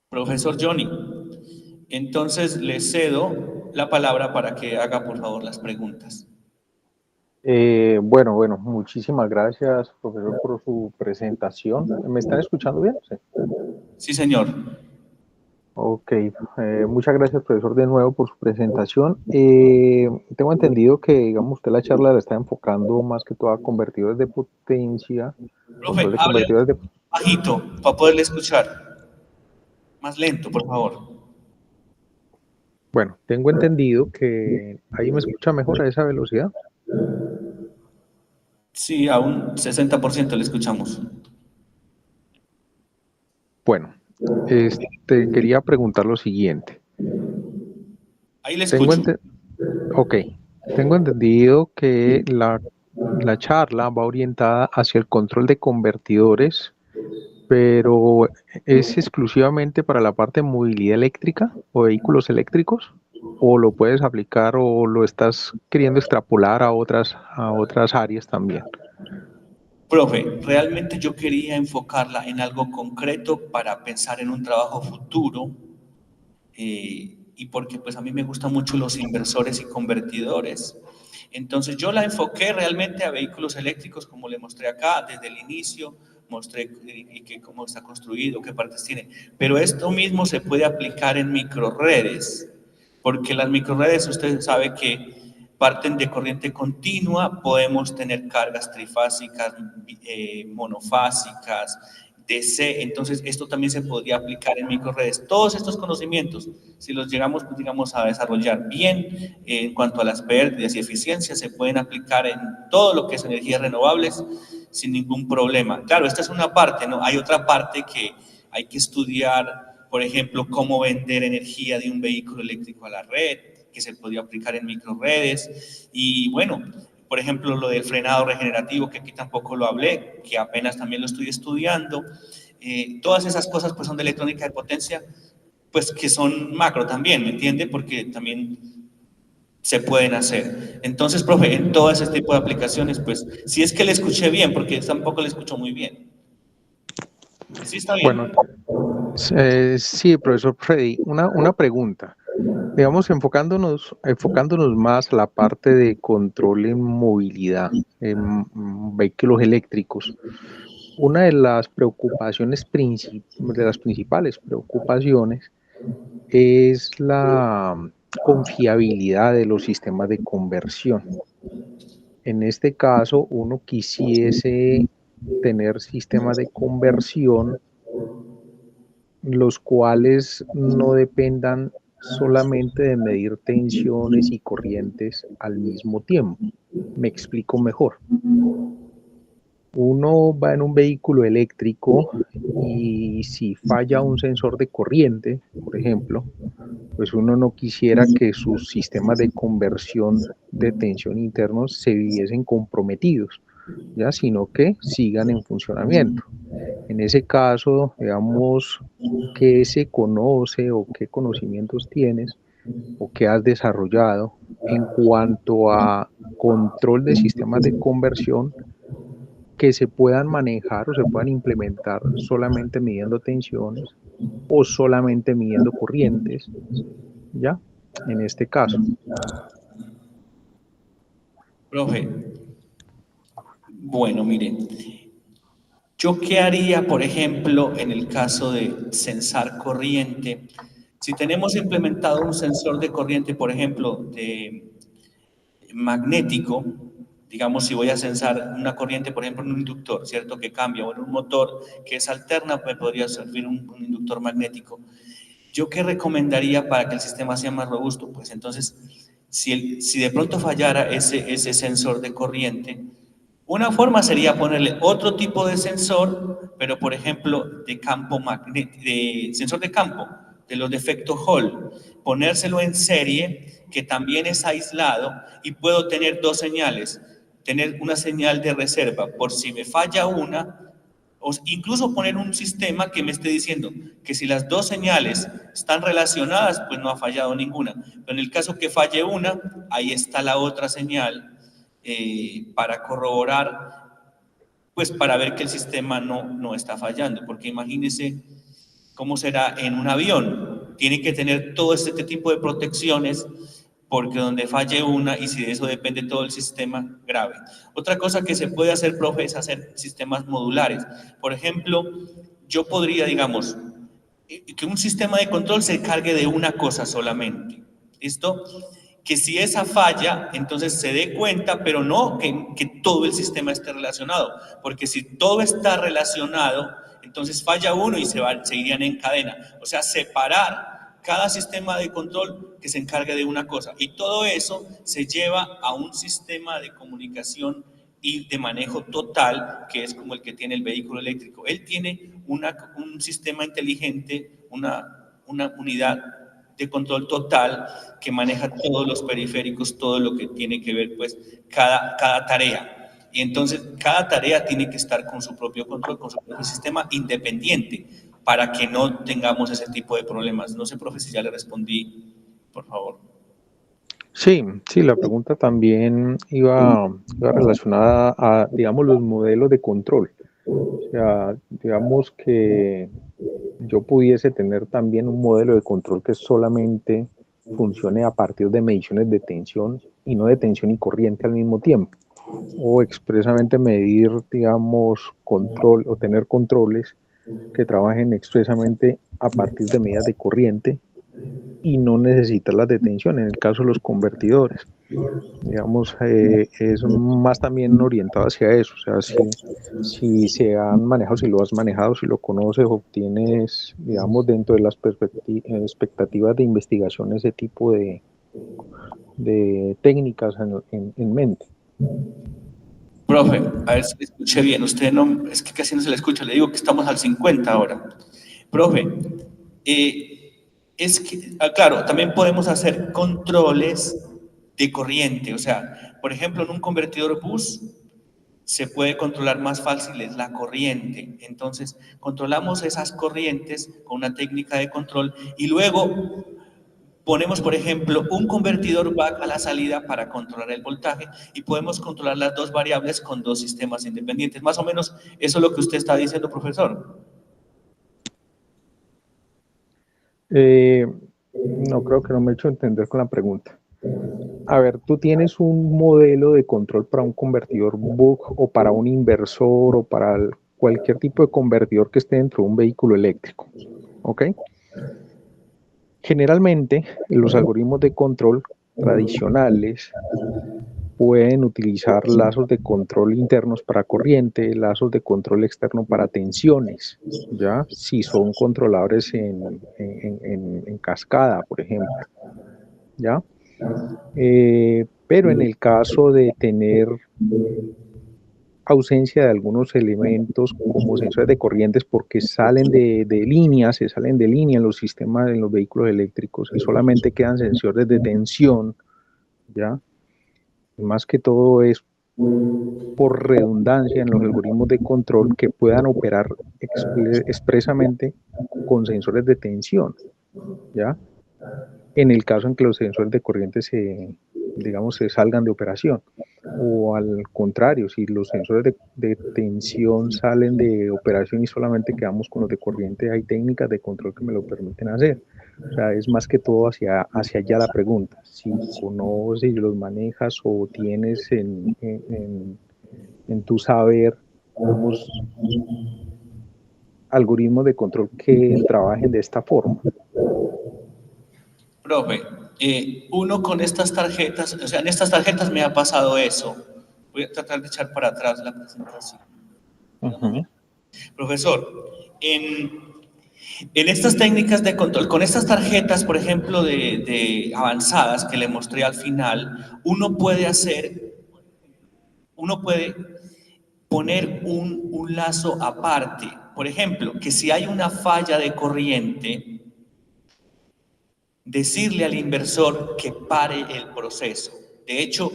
Profesor Johnny, entonces le cedo la palabra para que haga por favor las preguntas. Bueno, muchísimas gracias, profesor, por su presentación. ¿Me están escuchando bien? Sí, sí señor. Ok, muchas gracias, profesor, de nuevo por su presentación. Tengo entendido que, digamos, usted la charla la está enfocando más que todo a convertidores de potencia. Profe, hable bajito para poderle escuchar. Más lento, por favor. Bueno, tengo entendido que ahí me escucha mejor a esa velocidad. Sí, a un 60% le escuchamos. Bueno, quería preguntar lo siguiente. Ahí le escucho. Tengo entendido que la charla va orientada hacia el control de convertidores pero ¿es exclusivamente para la parte de movilidad eléctrica o vehículos eléctricos? ¿O lo puedes aplicar o lo estás queriendo extrapolar a otras áreas también? Profe, realmente yo quería enfocarla en algo concreto para pensar en un trabajo futuro, y porque pues a mí me gustan mucho los inversores y convertidores. Entonces yo la enfoqué realmente a vehículos eléctricos, como le mostré acá desde el inicio, mostré cómo está construido, qué partes tiene. Pero esto mismo se puede aplicar en microredes, porque las microredes usted sabe que parten de corriente continua, podemos tener cargas trifásicas, monofásicas, DC, entonces esto también se podría aplicar en microredes. Todos estos conocimientos, si los llegamos, pues, digamos, a desarrollar bien en cuanto a las pérdidas y eficiencias, se pueden aplicar en todo lo que es energías renovables sin ningún problema. Claro, esta es una parte, ¿no? Hay otra parte que hay que estudiar, por ejemplo, cómo vender energía de un vehículo eléctrico a la red, que se podría aplicar en microredes, y bueno, por ejemplo, lo del frenado regenerativo, que aquí tampoco lo hablé, que apenas también lo estoy estudiando. Todas esas cosas pues son de electrónica de potencia, pues que son macro también, ¿me entiende? Porque también se pueden hacer. Entonces, profe, en todo ese tipo de aplicaciones, pues, si es que le escuché bien, porque tampoco le escucho muy bien. ¿Sí está bien? Bueno, sí, profesor Freddy, una pregunta. Digamos, enfocándonos más a la parte de control en movilidad, en vehículos eléctricos. Una de las preocupaciones, de las principales preocupaciones, es la confiabilidad de los sistemas de conversión. En este caso, uno quisiese tener sistemas de conversión los cuales no dependan solamente de medir tensiones y corrientes al mismo tiempo. Me explico mejor. Uno va en un vehículo eléctrico y si falla un sensor de corriente, por ejemplo, pues uno no quisiera que sus sistemas de conversión de tensión internos se viesen comprometidos, ya, sino que sigan en funcionamiento. En ese caso, digamos, ¿qué se conoce o qué conocimientos tienes o qué has desarrollado en cuanto a control de sistemas de conversión que se puedan manejar o se puedan implementar solamente midiendo tensiones o solamente midiendo corrientes, ¿ya? En este caso. Profe, bueno, mire, ¿yo qué haría, por ejemplo, en el caso de sensar corriente? Si tenemos implementado un sensor de corriente, por ejemplo, de magnético, digamos, si voy a sensar una corriente, por ejemplo, en un inductor, ¿cierto? Que cambia, o en un motor que es alterna, me podría servir un inductor magnético. ¿Yo qué recomendaría para que el sistema sea más robusto? Pues entonces, si de pronto fallara ese sensor de corriente, una forma sería ponerle otro tipo de sensor, pero por ejemplo de campo magnético, de sensor de campo, de los de efecto Hall, ponérselo en serie, que también es aislado, y puedo tener dos señales, tener una señal de reserva por si me falla una, o incluso poner un sistema que me esté diciendo que si las dos señales están relacionadas, pues no ha fallado ninguna. Pero en el caso que falle una, ahí está la otra señal, para corroborar, pues para ver que el sistema no está fallando. Porque imagínense cómo será en un avión. Tiene que tener todo este tipo de protecciones, porque donde falle una, y si de eso depende todo el sistema, grave. Otra cosa que se puede hacer, profe, es hacer sistemas modulares. Por ejemplo, yo podría, digamos, que un sistema de control se encargue de una cosa solamente. ¿Listo? Que si esa falla, entonces se dé cuenta, pero no que todo el sistema esté relacionado, porque si todo está relacionado, entonces falla uno y se irían en cadena. O sea, separar cada sistema de control que se encargue de una cosa. Y todo eso se lleva a un sistema de comunicación y de manejo total, que es como el que tiene el vehículo eléctrico. Él tiene un sistema inteligente, una unidad de control total que maneja todos los periféricos, todo lo que tiene que ver, pues, cada tarea. Y entonces cada tarea tiene que estar con su propio control, con su propio sistema independiente, para que no tengamos ese tipo de problemas. No sé, profe, si ya le respondí, por favor. Sí, sí, la pregunta también iba relacionada a, digamos, los modelos de control. O sea, digamos que yo pudiese tener también un modelo de control que solamente funcione a partir de mediciones de tensión y no de tensión y corriente al mismo tiempo. O expresamente medir, digamos, control o tener controles que trabajen expresamente a partir de medidas de corriente y no necesitar las de tensión, en el caso de los convertidores. Digamos, es más también orientado hacia eso, o sea, si se han manejado, si lo has manejado, si lo conoces, obtienes, digamos, dentro de las expectativas de investigación ese tipo de técnicas en mente. Profe, a ver si le escuché bien. Usted no, es que casi no se le escucha. Le digo que estamos al 50 ahora. Profe, es que, claro, también podemos hacer controles de corriente. O sea, por ejemplo, en un convertidor bus se puede controlar más fácil es la corriente. Entonces, controlamos esas corrientes con una técnica de control y luego ponemos, por ejemplo, un convertidor back a la salida para controlar el voltaje y podemos controlar las dos variables con dos sistemas independientes. Más o menos eso es lo que usted está diciendo, profesor. No creo que no me he hecho entender con la pregunta. A ver, tú tienes un modelo de control para un convertidor buck o para un inversor o para cualquier tipo de convertidor que esté dentro de un vehículo eléctrico, ¿ok? Generalmente, los algoritmos de control tradicionales pueden utilizar lazos de control internos para corriente, lazos de control externo para tensiones, ¿ya? Si son controladores en cascada, por ejemplo, ¿ya? Pero en el caso de tener ausencia de algunos elementos como sensores de corrientes porque salen de línea, se salen de línea en los sistemas, en los vehículos eléctricos y solamente quedan sensores de tensión, ¿ya? Más que todo es por redundancia en los algoritmos de control que puedan operar expresamente con sensores de tensión, ¿ya? En el caso en que los sensores de corriente digamos, se salgan de operación. O al contrario, si los sensores de tensión salen de operación y solamente quedamos con los de corriente, hay técnicas de control que me lo permiten hacer. O sea, es más que todo hacia allá la pregunta. Si conoces, los manejas o tienes en tu saber, digamos, algoritmos de control que trabajen de esta forma. Profe, uno con estas tarjetas, o sea, en estas tarjetas me ha pasado eso. Voy a tratar de echar para atrás la presentación. Profesor, en estas técnicas de control, con estas tarjetas, por ejemplo, de avanzadas que le mostré al final, uno puede poner un lazo aparte. Por ejemplo, que si hay una falla de corriente, decirle al inversor que pare el proceso. De hecho,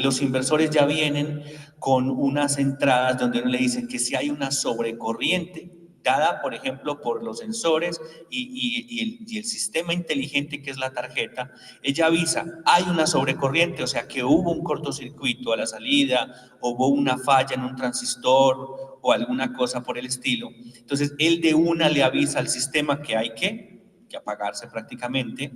los inversores ya vienen con unas entradas donde uno le dice que si hay una sobrecorriente dada, por ejemplo, por los sensores y el sistema inteligente que es la tarjeta, ella avisa, hay una sobrecorriente, o sea que hubo un cortocircuito a la salida, hubo una falla en un transistor o alguna cosa por el estilo. Entonces, él de una le avisa al sistema que hay que apagarse prácticamente.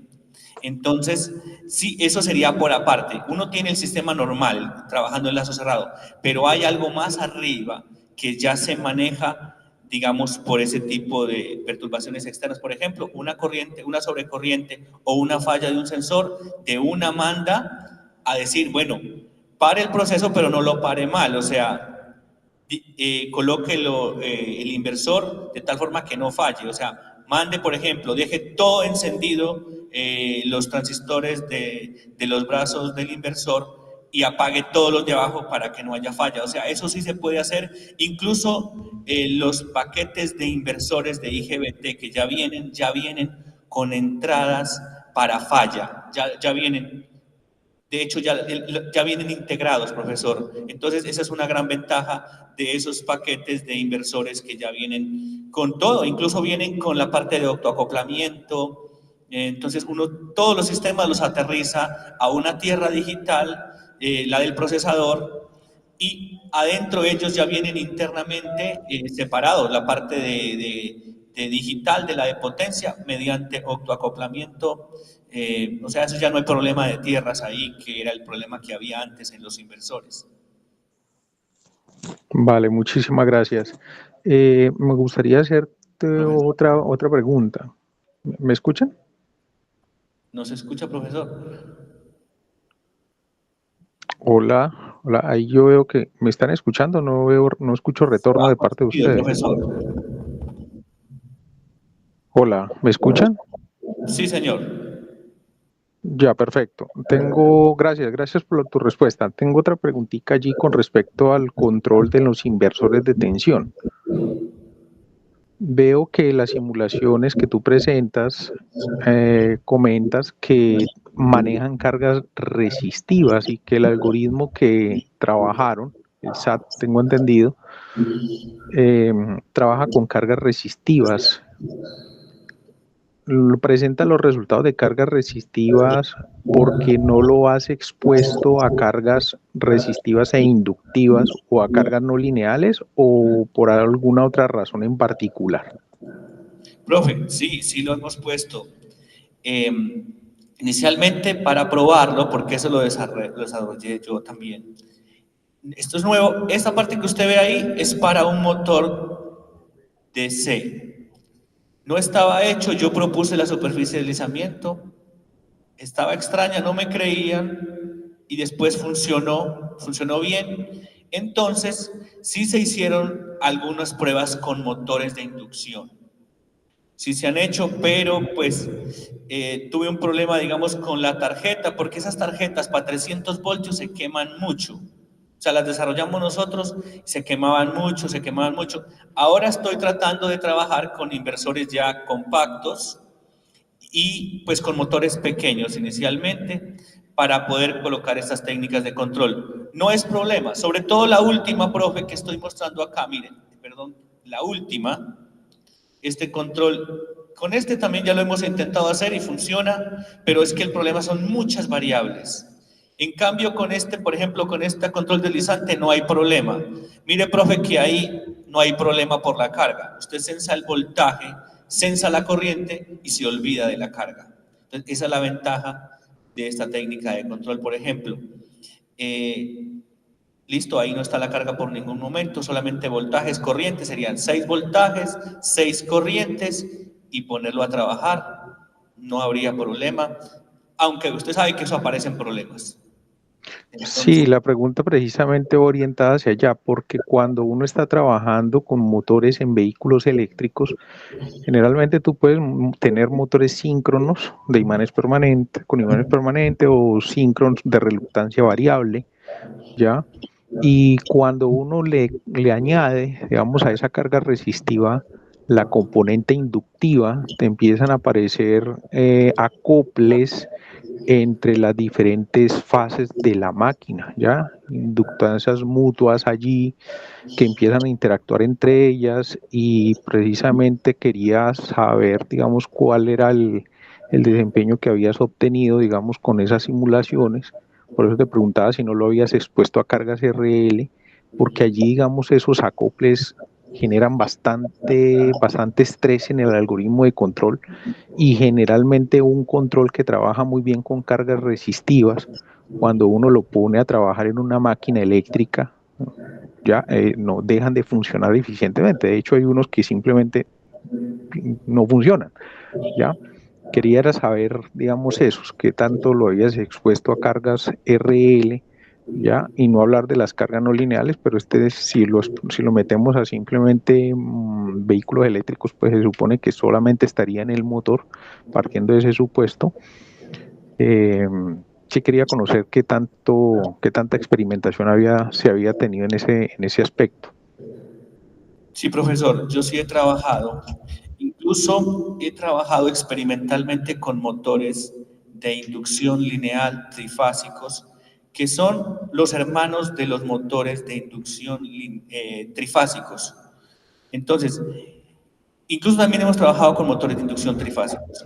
Entonces, sí, eso sería por aparte. Uno tiene el sistema normal, trabajando en lazo cerrado, pero hay algo más arriba que ya se maneja, digamos, por ese tipo de perturbaciones externas. Por ejemplo, una corriente, una sobrecorriente o una falla de un sensor, de una manda a decir, bueno, pare el proceso, pero no lo pare mal, o sea, colóquelo el inversor de tal forma que no falle, o sea, mande, por ejemplo, deje todo encendido los transistores de los brazos del inversor y apague todos los de abajo para que no haya falla. O sea, eso sí se puede hacer. Incluso los paquetes de inversores de IGBT que ya vienen con entradas para falla. Ya vienen De hecho, ya vienen integrados, profesor. Entonces, esa es una gran ventaja de esos paquetes de inversores que ya vienen con todo, incluso vienen con la parte de autoacoplamiento. Entonces, todos los sistemas los aterriza a una tierra digital, la del procesador, y adentro ellos ya vienen internamente separados, la parte de digital de la de potencia mediante autoacoplamiento. O sea, eso ya no hay problema de tierras ahí, que era el problema que había antes en los inversores. Vale, muchísimas gracias. Me gustaría hacerte otra pregunta. ¿Me escuchan? ¿No se escucha, profesor? Hola, hola, ahí yo veo que me están escuchando, no escucho retorno de parte de ustedes. Profesor. Hola, ¿me escuchan? Sí, señor. Ya, perfecto. Gracias por tu respuesta. Tengo otra preguntita allí con respecto al control de los inversores de tensión. Veo que las simulaciones que tú presentas, comentas que manejan cargas resistivas y que el algoritmo que trabajaron, el SAT, tengo entendido, trabaja con cargas resistivas. Presenta los resultados de cargas resistivas porque no lo has expuesto a cargas resistivas e inductivas o a cargas no lineales o por alguna otra razón en particular. Profe, sí lo hemos puesto. Inicialmente para probarlo, porque eso lo desarrollé yo también. Esto es nuevo. Esta parte que usted ve ahí es para un motor DC. No estaba hecho, yo propuse la superficie de deslizamiento, estaba extraña, no me creían y después funcionó bien. Entonces, sí se hicieron algunas pruebas con motores de inducción. Sí se han hecho, pero pues tuve un problema, digamos, con la tarjeta, porque esas tarjetas para 300 voltios se queman mucho. O sea, las desarrollamos nosotros, se quemaban mucho. Ahora estoy tratando de trabajar con inversores ya compactos y pues con motores pequeños inicialmente para poder colocar estas técnicas de control. No es problema, sobre todo la última, profe, que estoy mostrando acá, miren, perdón, la última, este control, con este también ya lo hemos intentado hacer y funciona, pero es que el problema son muchas variables. En cambio, con este, por ejemplo, con este control deslizante no hay problema. Mire, profe, que ahí no hay problema por la carga. Usted sensa el voltaje, sensa la corriente y se olvida de la carga. Entonces, esa es la ventaja de esta técnica de control, por ejemplo. Listo, ahí no está la carga por ningún momento, solamente voltajes, corrientes, serían 6 voltajes, 6 corrientes y ponerlo a trabajar, no habría problema, aunque usted sabe que eso aparece en problemas. Entonces, sí, la pregunta precisamente va orientada hacia allá, porque cuando uno está trabajando con motores en vehículos eléctricos, generalmente tú puedes tener motores síncronos de imanes permanentes, con imanes permanentes o síncronos de reluctancia variable, ¿ya? Y cuando uno le añade, digamos, a esa carga resistiva la componente inductiva, te empiezan a aparecer acoples entre las diferentes fases de la máquina, ¿ya? Inductancias mutuas allí que empiezan a interactuar entre ellas y precisamente quería saber, digamos, cuál era el desempeño que habías obtenido, digamos, con esas simulaciones. Por eso te preguntaba si no lo habías expuesto a cargas RL, porque allí, digamos, esos acoples generan bastante estrés en el algoritmo de control y generalmente un control que trabaja muy bien con cargas resistivas, cuando uno lo pone a trabajar en una máquina eléctrica, ya no dejan de funcionar eficientemente. De hecho, hay unos que simplemente no funcionan, ¿ya? Quería saber, digamos, esos, qué tanto lo habías expuesto a cargas RL, ¿ya? Y no hablar de las cargas no lineales, pero si lo metemos a simplemente vehículos eléctricos, pues se supone que solamente estaría en el motor, partiendo de ese supuesto. Sí quería conocer qué tanta experimentación se había tenido en ese aspecto. Sí, profesor, yo sí he trabajado, incluso he trabajado experimentalmente con motores de inducción lineal trifásicos, que son los hermanos de los motores de inducción trifásicos. Entonces, incluso también hemos trabajado con motores de inducción trifásicos.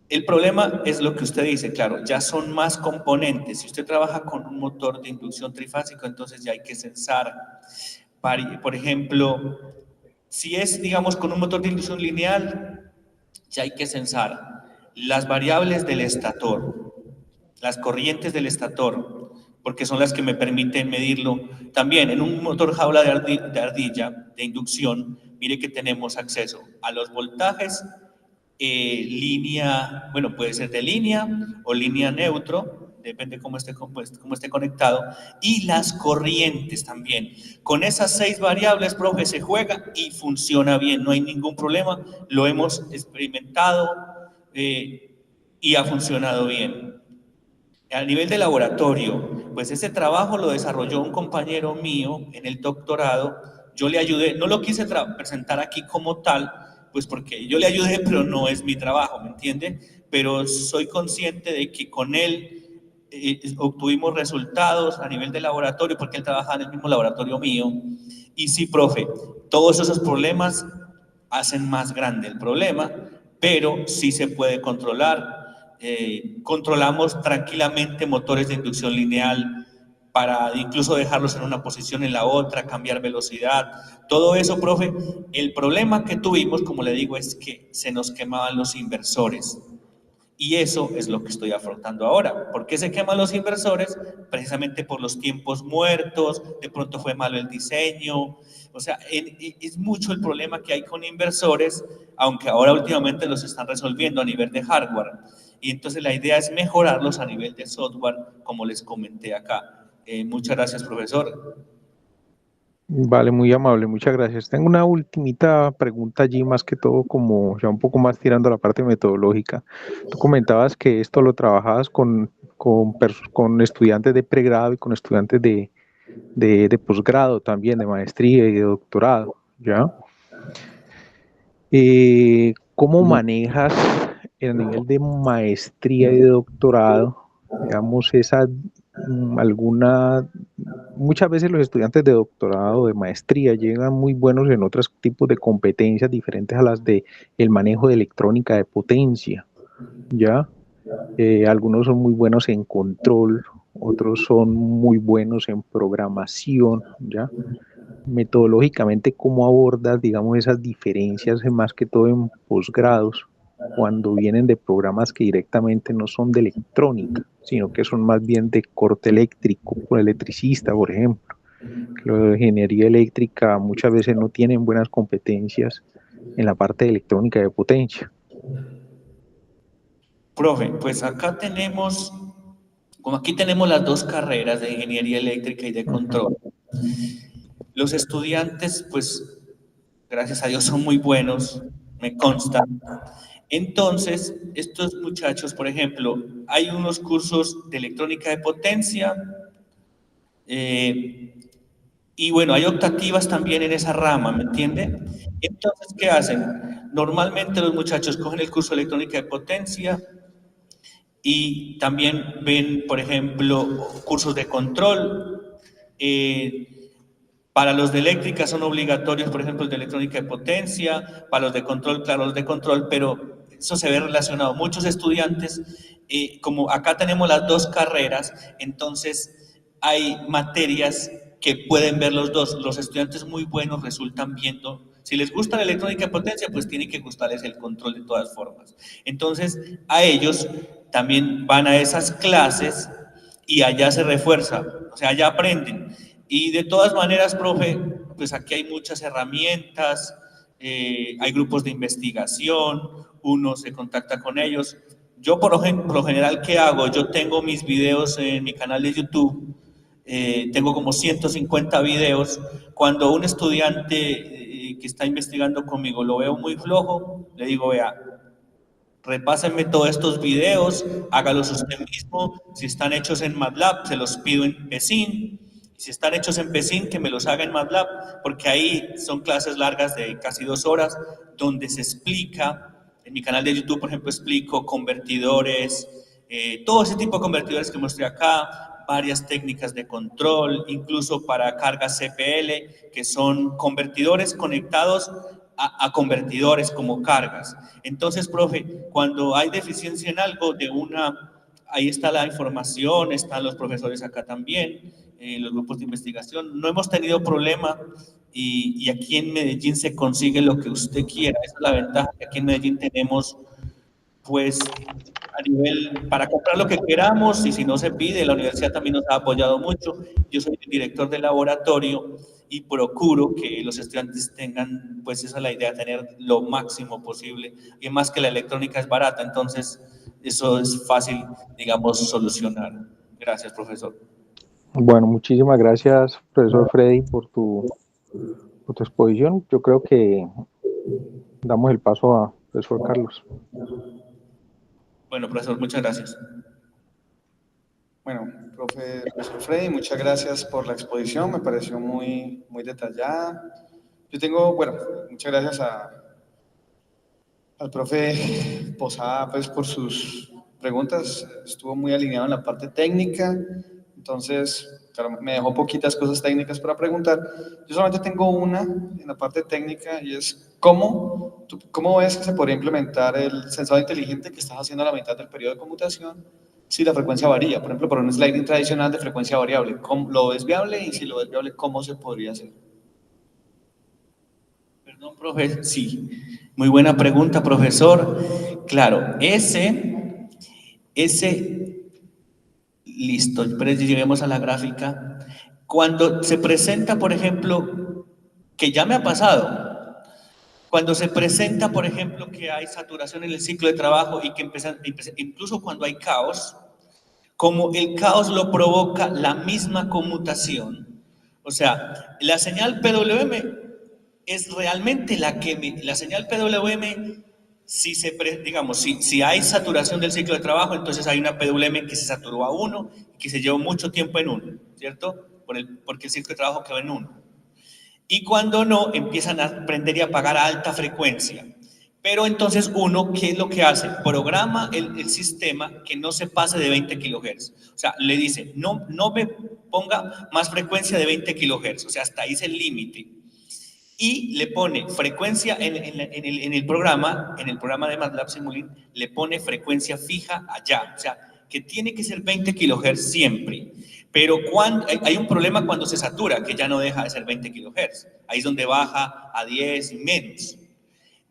El problema es lo que usted dice, claro, ya son más componentes. Si usted trabaja con un motor de inducción trifásico, entonces ya hay que censar. Por ejemplo, si es, digamos, con un motor de inducción lineal, ya hay que censar las variables del estator, las corrientes del estator, porque son las que me permiten medirlo. También en un motor jaula de ardilla de inducción, mire que tenemos acceso a los voltajes, línea, bueno, puede ser de línea o línea neutro, depende cómo esté conectado, y las corrientes también. Con esas 6 variables, profe, se juega y funciona bien, no hay ningún problema, lo hemos experimentado y ha funcionado bien. A nivel de laboratorio, pues ese trabajo lo desarrolló un compañero mío en el doctorado. Yo le ayudé, no lo quise presentar aquí como tal, pues porque yo le ayudé, pero no es mi trabajo, ¿me entiende? Pero soy consciente de que con él obtuvimos resultados a nivel de laboratorio, porque él trabaja en el mismo laboratorio mío. Y sí, profe, todos esos problemas hacen más grande el problema, pero sí se puede controlar. Controlamos tranquilamente motores de inducción lineal para incluso dejarlos en una posición en la otra, cambiar velocidad, todo eso, profe. El problema que tuvimos, como le digo, es que se nos quemaban los inversores. Y eso es lo que estoy afrontando ahora. ¿Por qué se queman los inversores? Precisamente por los tiempos muertos, de pronto fue malo el diseño. O sea, es mucho el problema que hay con inversores, aunque ahora últimamente los están resolviendo a nivel de hardware. Y entonces la idea es mejorarlos a nivel de software, como les comenté acá. Muchas gracias, profesor. Vale, muy amable, muchas gracias. Tengo una ultimita pregunta allí, más que todo como ya un poco más tirando a la parte metodológica. Tú comentabas que esto lo trabajabas con estudiantes de pregrado y con estudiantes de posgrado también, de maestría y de doctorado, ¿ya? ¿Cómo manejas el nivel de maestría y de doctorado, digamos, muchas veces los estudiantes de doctorado, de maestría, llegan muy buenos en otros tipos de competencias diferentes a las de el manejo de electrónica de potencia, ¿ya? Algunos son muy buenos en control, otros son muy buenos en programación, ¿ya? Metodológicamente, ¿cómo abordas, digamos, esas diferencias, más que todo en posgrados, cuando vienen de programas que directamente no son de electrónica, sino que son más bien de corte eléctrico, por electricista, por ejemplo? Lo de ingeniería eléctrica muchas veces no tienen buenas competencias en la parte de electrónica de potencia. Profe, pues acá tenemos, como aquí tenemos las 2 carreras de ingeniería eléctrica y de control, los estudiantes, pues, gracias a Dios, son muy buenos, me consta. Entonces, estos muchachos, por ejemplo, hay unos cursos de electrónica de potencia, y bueno, hay optativas también en esa rama, ¿me entiende? Entonces, ¿qué hacen? Normalmente los muchachos cogen el curso de electrónica de potencia y también ven, por ejemplo, cursos de control. Para los de eléctrica son obligatorios, por ejemplo, el de electrónica de potencia, para los de control, claro, los de control, pero eso se ve relacionado. Muchos estudiantes, como acá tenemos las 2 carreras, entonces hay materias que pueden ver los dos. Los estudiantes muy buenos resultan viendo, si les gusta la electrónica de potencia, pues tiene que gustarles el control de todas formas. Entonces, a ellos también van a esas clases y allá se refuerza, o sea, allá aprenden. Y de todas maneras, profe, pues aquí hay muchas herramientas, hay grupos de investigación, uno se contacta con ellos. Yo por lo general, ¿qué hago? Yo tengo mis videos en mi canal de YouTube, tengo como 150 videos. Cuando un estudiante que está investigando conmigo lo veo muy flojo, le digo, vea, repásenme todos estos videos, hágalos usted mismo. Si están hechos en MATLAB, se los pido en Pecin. Si están hechos en Pecin, que me los haga en MATLAB, porque ahí son clases largas de casi 2 horas, donde se explica. En mi canal de YouTube, por ejemplo, explico convertidores, todo ese tipo de convertidores que mostré acá, varias técnicas de control, incluso para cargas CPL, que son convertidores conectados a convertidores como cargas. Entonces, profe, cuando hay deficiencia en algo ahí está la información, están los profesores acá también, los grupos de investigación, no hemos tenido problema y aquí en Medellín se consigue lo que usted quiera. Esa es la ventaja, que aquí en Medellín tenemos, pues, a nivel, para comprar lo que queramos, y si no se pide, la universidad también nos ha apoyado mucho. Yo soy el director del laboratorio y procuro que los estudiantes tengan, pues esa es la idea, tener lo máximo posible, y más que la electrónica es barata, entonces eso es fácil, digamos, solucionar. Gracias, profesor. Bueno, muchísimas gracias, profesor Freddy, por tu exposición. Yo creo que damos el paso a profesor Carlos. Bueno, profesor, muchas gracias. Bueno, profesor Freddy, muchas gracias por la exposición, me pareció muy, muy detallada. Yo tengo, bueno, muchas gracias al profe Posada, pues, por sus preguntas, estuvo muy alineado en la parte técnica, entonces, claro, me dejó poquitas cosas técnicas para preguntar. Yo solamente tengo una en la parte técnica y es, ¿cómo ves que se podría implementar el sensor inteligente que estás haciendo a la mitad del periodo de conmutación si la frecuencia varía? Por ejemplo, por un sliding tradicional de frecuencia variable, ¿lo ves viable? Y si lo ves viable, ¿cómo se podría hacer? Perdón, profe, sí, muy buena pregunta, profesor. Claro, listo, pero lleguemos a la gráfica. Cuando se presenta, por ejemplo, que ya me ha pasado, cuando se presenta, por ejemplo, que hay saturación en el ciclo de trabajo y que incluso cuando hay caos, como el caos lo provoca la misma conmutación, o sea, la señal PWM es realmente la señal PWM, digamos, si hay saturación del ciclo de trabajo, entonces hay una PWM que se saturó a 1 y que se llevó mucho tiempo en 1, ¿cierto? Porque el ciclo de trabajo quedó en 1. Y cuando no, empiezan a prender y apagar a alta frecuencia. Pero entonces uno, ¿qué es lo que hace? Programa el sistema que no se pase de 20 kHz. O sea, le dice, no me ponga más frecuencia de 20 kHz. O sea, hasta ahí es el límite. Y le pone frecuencia en el programa de MATLAB Simulink, le pone frecuencia fija allá. O sea, que tiene que ser 20 kHz siempre. Pero hay un problema cuando se satura, que ya no deja de ser 20 kHz. Ahí es donde baja a 10 y menos.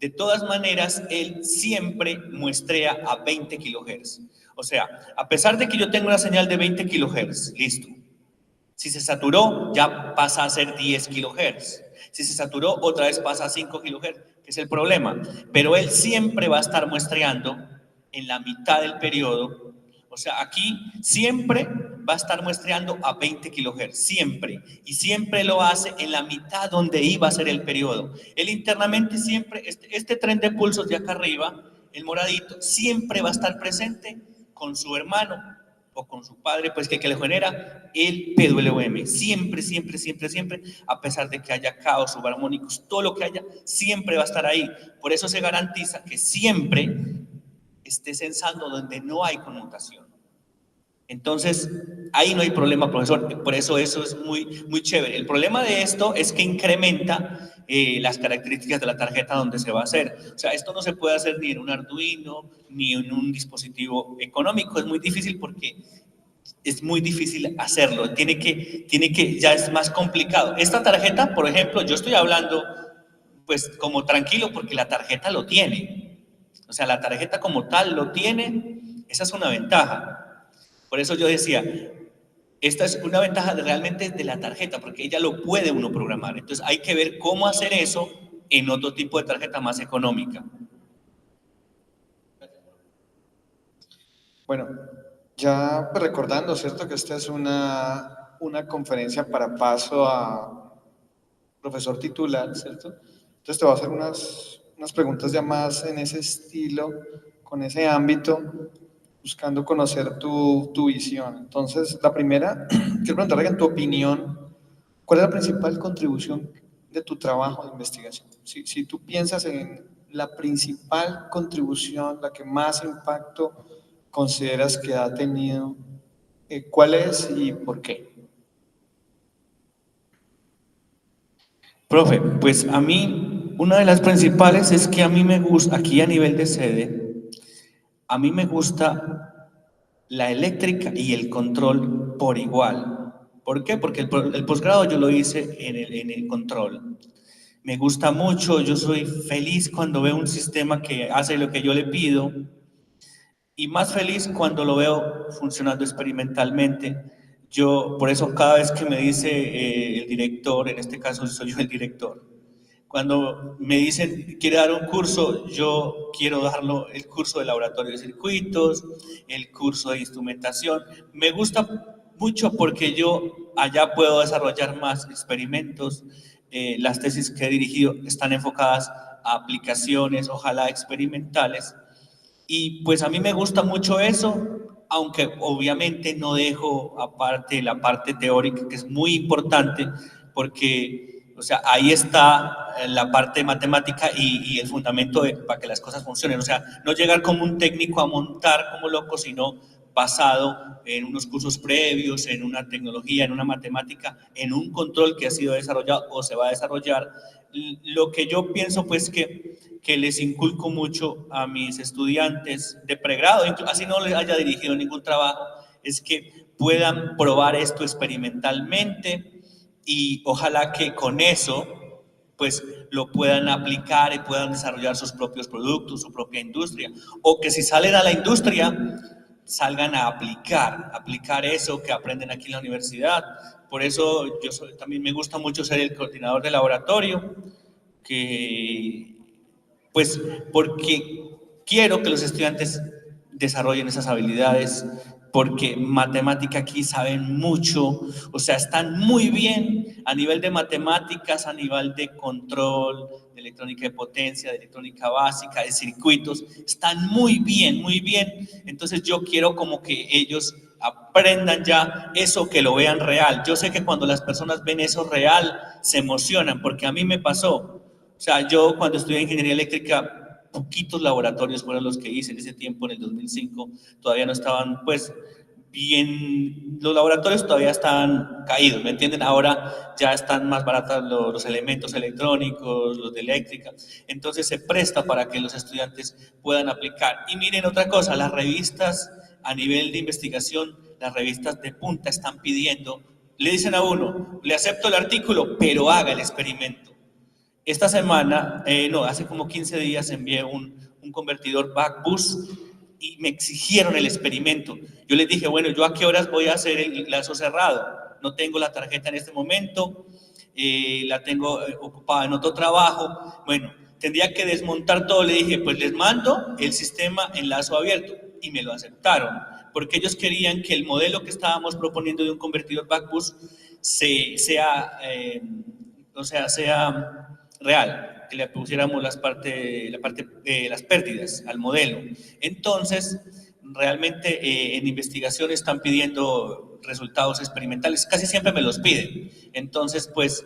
De todas maneras, él siempre muestrea a 20 kHz. O sea, a pesar de que yo tengo una señal de 20 kHz, listo. Si se saturó, ya pasa a ser 10 kHz. Si se saturó, otra vez pasa a 5 kHz, que es el problema. Pero él siempre va a estar muestreando en la mitad del periodo. O sea, aquí siempre va a estar muestreando a 20 kHz, siempre. Y siempre lo hace en la mitad donde iba a ser el periodo. Él internamente siempre, este tren de pulsos de acá arriba, el moradito, siempre va a estar presente con su hermano o con su padre, pues que le genera el PWM. Siempre, siempre, siempre, siempre, a pesar de que haya caos, subarmónicos, todo lo que haya, siempre va a estar ahí. Por eso se garantiza que siempre esté censando donde no hay conmutación. Entonces, ahí no hay problema, profesor. Por eso es muy, muy chévere. El problema de esto es que incrementa las características de la tarjeta donde se va a hacer. O sea, esto no se puede hacer ni en un Arduino, ni en un dispositivo económico. Es muy difícil porque es muy difícil hacerlo. Ya es más complicado. Esta tarjeta, por ejemplo, yo estoy hablando pues como tranquilo porque la tarjeta lo tiene. O sea, la tarjeta como tal lo tiene. Esa es una ventaja. Por eso yo decía, esta es una ventaja realmente de la tarjeta, porque ella lo puede uno programar. Entonces hay que ver cómo hacer eso en otro tipo de tarjeta más económica. Bueno, ya recordando, ¿cierto? Que esta es una conferencia para paso a profesor titular, ¿cierto? Entonces te voy a hacer unas preguntas ya más en ese estilo, con ese ámbito, buscando conocer tu visión. Entonces, la primera, quiero preguntarle en tu opinión, ¿cuál es la principal contribución de tu trabajo de investigación? Si tú piensas en la principal contribución, la que más impacto consideras que ha tenido? ¿Cuál es y por qué? Profe, pues a mí, una de las principales es que a mí me gusta, aquí a nivel de sede, a mí me gusta la eléctrica y el control por igual. ¿Por qué? Porque el posgrado yo lo hice en el control. Me gusta mucho, yo soy feliz cuando veo un sistema que hace lo que yo le pido y más feliz cuando lo veo funcionando experimentalmente. Yo, por eso cada vez que me dice el director, en este caso soy yo el director, cuando me dicen quiere dar un curso, yo quiero darlo el curso de laboratorio de circuitos, el curso de instrumentación. Me gusta mucho porque yo allá puedo desarrollar más experimentos. Las tesis que he dirigido están enfocadas a aplicaciones, ojalá experimentales. Y pues a mí me gusta mucho eso, aunque obviamente no dejo aparte la parte teórica, que es muy importante, porque, o sea, ahí está la parte matemática y el fundamento para que las cosas funcionen. O sea, no llegar como un técnico a montar como loco, sino basado en unos cursos previos, en una tecnología, en una matemática, en un control que ha sido desarrollado o se va a desarrollar. Lo que yo pienso, pues, que les inculco mucho a mis estudiantes de pregrado, así no les haya dirigido ningún trabajo, es que puedan probar esto experimentalmente y ojalá que con eso pues lo puedan aplicar y puedan desarrollar sus propios productos, su propia industria, o que si salen a la industria salgan a aplicar eso que aprenden aquí en la universidad. Por eso también me gusta mucho ser el coordinador de laboratorio, que pues porque quiero que los estudiantes desarrollen esas habilidades, porque matemática aquí saben mucho, o sea, están muy bien a nivel de matemáticas, a nivel de control, de electrónica de potencia, de electrónica básica, de circuitos, están muy bien, muy bien. Entonces yo quiero como que ellos aprendan ya eso, que lo vean real. Yo sé que cuando las personas ven eso real, se emocionan, porque a mí me pasó. O sea, yo cuando estudié ingeniería eléctrica, poquitos laboratorios fueron los que hice en ese tiempo, en el 2005, todavía no estaban, pues, bien, los laboratorios todavía estaban caídos, ¿me entienden? Ahora ya están más baratos los elementos electrónicos, los de eléctrica, entonces se presta para que los estudiantes puedan aplicar. Y miren otra cosa, las revistas a nivel de investigación, las revistas de punta están pidiendo, le dicen a uno, le acepto el artículo, pero haga el experimento. Esta semana, hace como 15 días envié un convertidor back-boost y me exigieron el experimento. Yo les dije, bueno, ¿yo a qué horas voy a hacer el lazo cerrado? No tengo la tarjeta en este momento, la tengo ocupada en otro trabajo. Bueno, tendría que desmontar todo. Le dije, pues les mando el sistema en lazo abierto y me lo aceptaron, porque ellos querían que el modelo que estábamos proponiendo de un convertidor back-boost sea real, que le pusiéramos las pérdidas al modelo. Entonces, realmente en investigación están pidiendo resultados experimentales, casi siempre me los piden. Entonces, pues,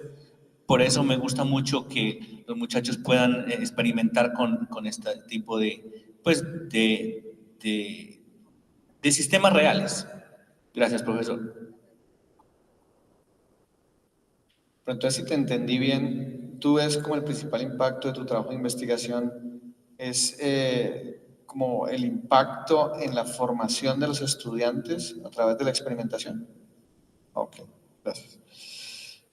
por eso me gusta mucho que los muchachos puedan experimentar con este tipo pues, de sistemas reales. Gracias, profesor. Pero entonces, si te entendí bien, tú ves como el principal impacto de tu trabajo de investigación es como el impacto en la formación de los estudiantes a través de la experimentación. Ok, gracias.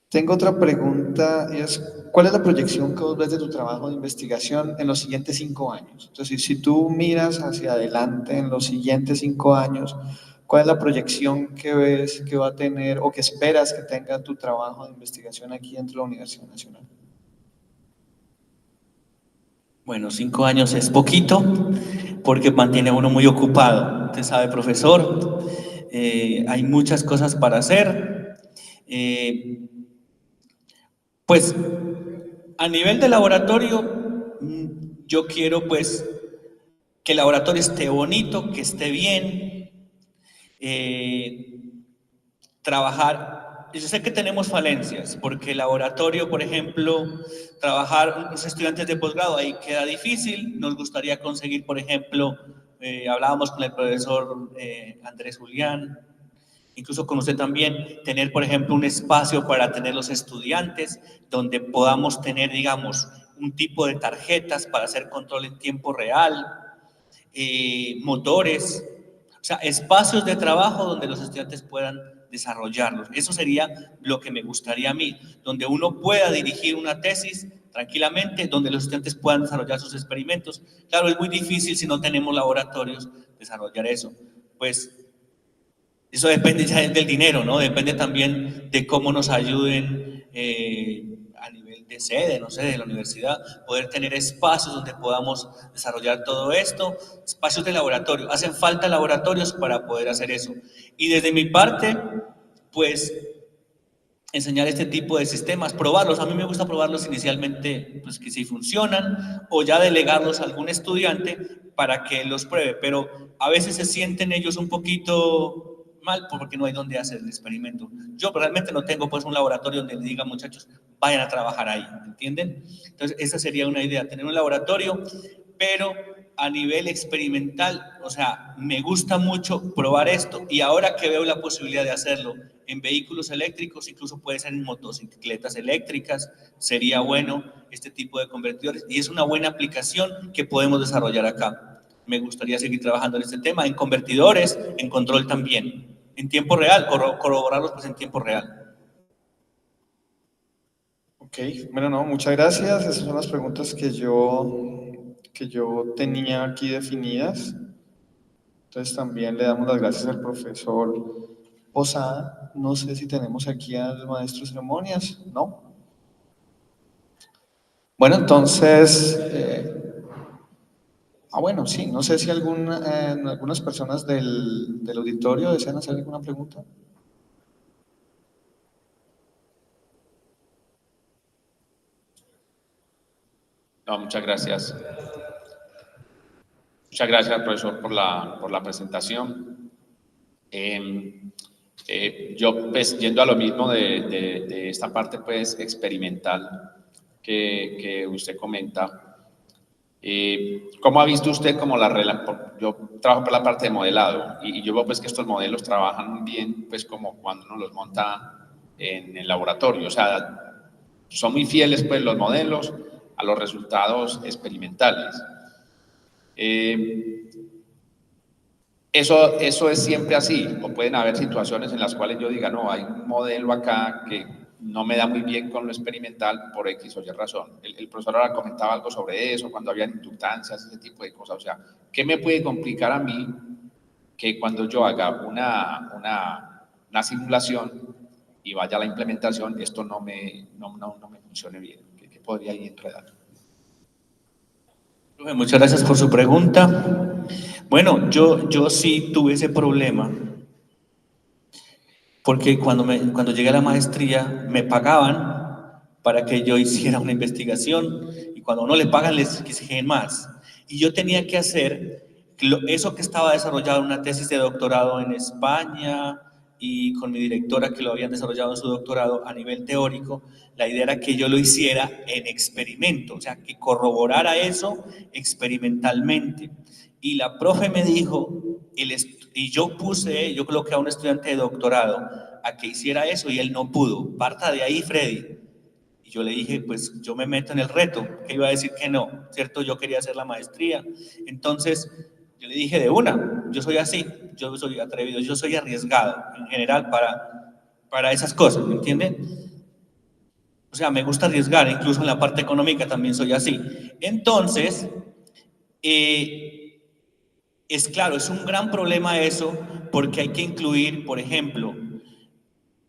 Tengo otra pregunta, y es, ¿cuál es la proyección que vos ves de tu trabajo de investigación en los siguientes 5 años? Entonces, si tú miras hacia adelante en los siguientes 5 años, ¿cuál es la proyección que ves que va a tener o que esperas que tenga tu trabajo de investigación aquí dentro de la Universidad Nacional? Bueno, 5 años es poquito porque mantiene a uno muy ocupado. Usted sabe, profesor, hay muchas cosas para hacer. Pues a nivel de laboratorio, yo quiero pues que el laboratorio esté bonito, que esté bien, trabajar. Yo sé que tenemos falencias, porque el laboratorio, por ejemplo, trabajar los estudiantes de posgrado, ahí queda difícil. Nos gustaría conseguir, por ejemplo, hablábamos con el profesor Andrés Julián, incluso con usted también, tener, por ejemplo, un espacio para tener los estudiantes, donde podamos tener, digamos, un tipo de tarjetas para hacer control en tiempo real, motores, o sea, espacios de trabajo donde los estudiantes puedan desarrollarlos. Eso sería lo que me gustaría a mí, donde uno pueda dirigir una tesis tranquilamente, donde los estudiantes puedan desarrollar sus experimentos. Claro, es muy difícil si no tenemos laboratorios desarrollar eso. Pues eso depende ya del dinero, ¿no? Depende también de cómo nos ayuden a nivel de sede, no sé, de la universidad, poder tener espacios donde podamos desarrollar todo esto, espacios de laboratorio. Hacen falta laboratorios para poder hacer eso. Y desde mi parte, pues, enseñar este tipo de sistemas, probarlos. A mí me gusta probarlos inicialmente, pues que si funcionan, o ya delegarlos a algún estudiante para que los pruebe, pero a veces se sienten ellos un poquito mal porque no hay donde hacer el experimento. Yo realmente no tengo pues un laboratorio donde le diga, muchachos, vayan a trabajar ahí, ¿entienden? Entonces esa sería una idea, tener un laboratorio, pero a nivel experimental, o sea, me gusta mucho probar esto, y ahora que veo la posibilidad de hacerlo en vehículos eléctricos, incluso puede ser en motocicletas eléctricas, sería bueno este tipo de convertidores, y es una buena aplicación que podemos desarrollar acá. Me gustaría seguir trabajando en este tema, en convertidores, en control también, en tiempo real, corroborarlos pues en tiempo real. Ok, bueno, no, muchas gracias. Esas son las preguntas que yo tenía aquí definidas. Entonces también le damos las gracias al profesor Posada. No sé si tenemos aquí al maestro de ceremonias, ¿no? Bueno, entonces, bueno, sí, no sé si algunas personas del auditorio desean hacer alguna pregunta. No, muchas gracias. Muchas gracias, profesor, por la presentación. Yo, pues, yendo a lo mismo de esta parte, pues, experimental que usted comenta, ¿cómo ha visto usted como yo trabajo por la parte de modelado y yo veo, pues, que estos modelos trabajan bien, pues, como cuando uno los monta en el laboratorio? O sea, son muy fieles, pues, los modelos a los resultados experimentales. Eso es siempre así, o pueden haber situaciones en las cuales yo diga, no, hay un modelo acá que no me da muy bien con lo experimental por X o Y razón. El profesor ahora comentaba algo sobre eso, cuando habían inductancias, ese tipo de cosas. O sea, ¿qué me puede complicar a mí que cuando yo haga una simulación y vaya a la implementación, esto no me funcione bien? ¿Qué podría ir enredar? Muchas gracias por su pregunta. Bueno, yo sí tuve ese problema, porque cuando llegué a la maestría me pagaban para que yo hiciera una investigación, y cuando no le pagan les exigen más. Y yo tenía que hacer eso que estaba desarrollado en una tesis de doctorado en España, y con mi directora que lo habían desarrollado en su doctorado a nivel teórico. La idea era que yo lo hiciera en experimento, o sea, que corroborara eso experimentalmente. Y la profe me dijo, y yo coloqué a un estudiante de doctorado a que hiciera eso, y él no pudo. Parta de ahí, Freddy. Y yo le dije, pues yo me meto en el reto, que iba a decir que no, ¿cierto? Yo quería hacer la maestría. Entonces, yo le dije de una, yo soy así, yo soy atrevido, yo soy arriesgado en general para esas cosas, ¿me entienden? O sea, me gusta arriesgar, incluso en la parte económica también soy así. Entonces, es claro, es un gran problema eso, porque hay que incluir, por ejemplo,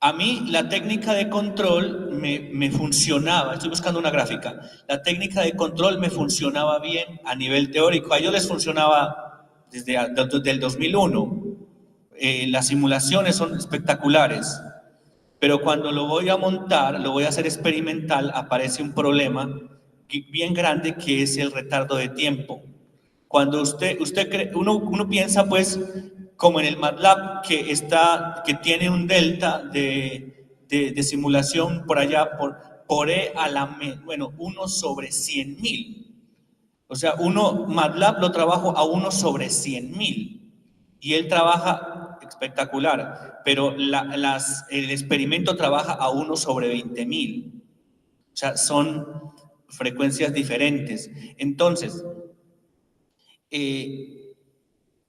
a mí la técnica de control me funcionaba, estoy buscando una gráfica, la técnica de control me funcionaba bien a nivel teórico, a ellos les funcionaba desde el 2001, las simulaciones son espectaculares, pero cuando lo voy a montar, lo voy a hacer experimental, aparece un problema bien grande, que es el retardo de tiempo. Cuando uno piensa pues como en el MATLAB, que tiene un delta de simulación por allá por E a la 1 sobre 100.000. O sea, MATLAB lo trabajo a 1 sobre 100.000 y él trabaja espectacular, pero el experimento trabaja a 1 sobre 20.000. O sea, son frecuencias diferentes. Entonces,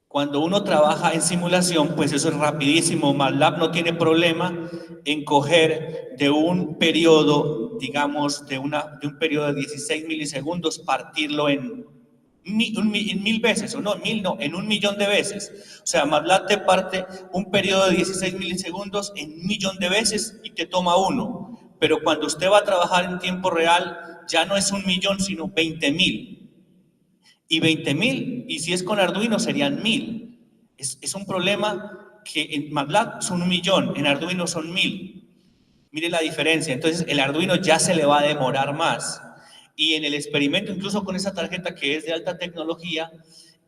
cuando uno trabaja en simulación, pues eso es rapidísimo. MATLAB no tiene problema en coger de un periodo, digamos, de un periodo de 16 milisegundos, partirlo en 1000 veces, o no, 1000 no, en 1.000.000 de veces. O sea, MATLAB te parte un periodo de 16 milisegundos en 1.000.000 de veces y te toma 1. Pero cuando usted va a trabajar en tiempo real, ya no es 1.000.000, sino 20.000. Y 20.000, y si es con Arduino serían 1.000. Es un problema que en MATLAB son 1.000.000, en Arduino son 1.000. Mire la diferencia. Entonces el Arduino ya se le va a demorar más. Y en el experimento, incluso con esa tarjeta que es de alta tecnología,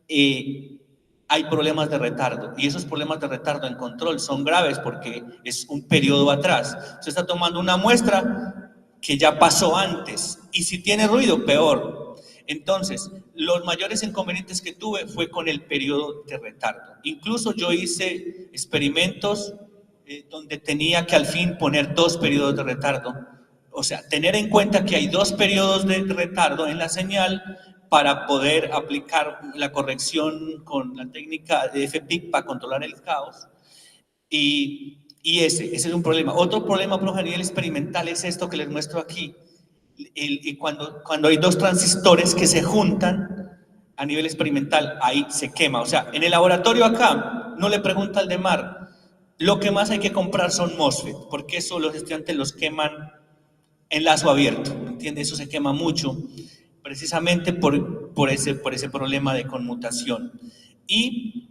hay problemas de retardo. Y esos problemas de retardo en control son graves porque es un periodo atrás. Se está tomando una muestra que ya pasó antes. Y si tiene ruido, peor. Entonces, los mayores inconvenientes que tuve fue con el periodo de retardo. Incluso yo hice experimentos donde tenía que al fin poner 2 periodos de retardo. O sea, tener en cuenta que hay 2 periodos de retardo en la señal para poder aplicar la corrección con la técnica de FPIC para controlar el caos. Y ese es un problema. Otro problema, profe, a nivel experimental es esto que les muestro aquí. Cuando hay 2 transistores que se juntan a nivel experimental, ahí se quema. O sea, en el laboratorio acá no le pregunta al de mar, lo que más hay que comprar son MOSFET, porque eso los estudiantes los queman en lazo abierto, ¿entiendes? Eso se quema mucho, precisamente por ese problema de conmutación. Y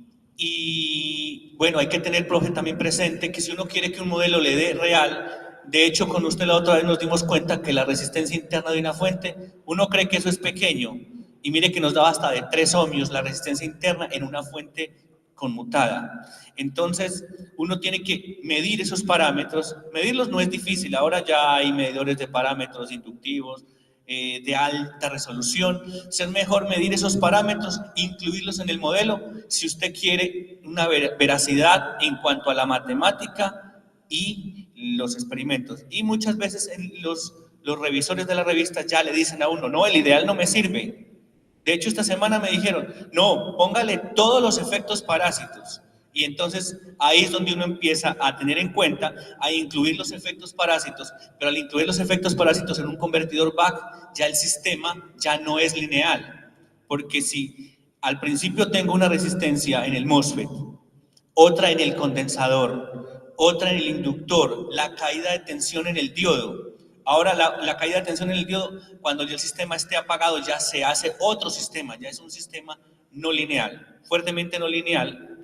bueno, hay que tener, profe, también presente que si uno quiere que un modelo le dé real, de hecho, con usted la otra vez nos dimos cuenta que la resistencia interna de una fuente, uno cree que eso es pequeño, y mire que nos daba hasta de 3 ohmios la resistencia interna en una fuente conmutada. Entonces, uno tiene que medir esos parámetros. Medirlos no es difícil, ahora ya hay medidores de parámetros inductivos, de alta resolución. Es mejor medir esos parámetros, incluirlos en el modelo, si usted quiere una veracidad en cuanto a la matemática y los experimentos. Y muchas veces los revisores de la revista ya le dicen a uno, no, el ideal no me sirve. De hecho, esta semana me dijeron, no, póngale todos los efectos parásitos. Y entonces ahí es donde uno empieza a tener en cuenta, a incluir los efectos parásitos, pero al incluir los efectos parásitos en un convertidor Buck, ya el sistema ya no es lineal. Porque si al principio tengo una resistencia en el MOSFET, otra en el condensador, otra en el inductor, la caída de tensión en el diodo, ahora la caída de tensión en el diodo, cuando ya el sistema esté apagado, ya se hace otro sistema, ya es un sistema no lineal, fuertemente no lineal.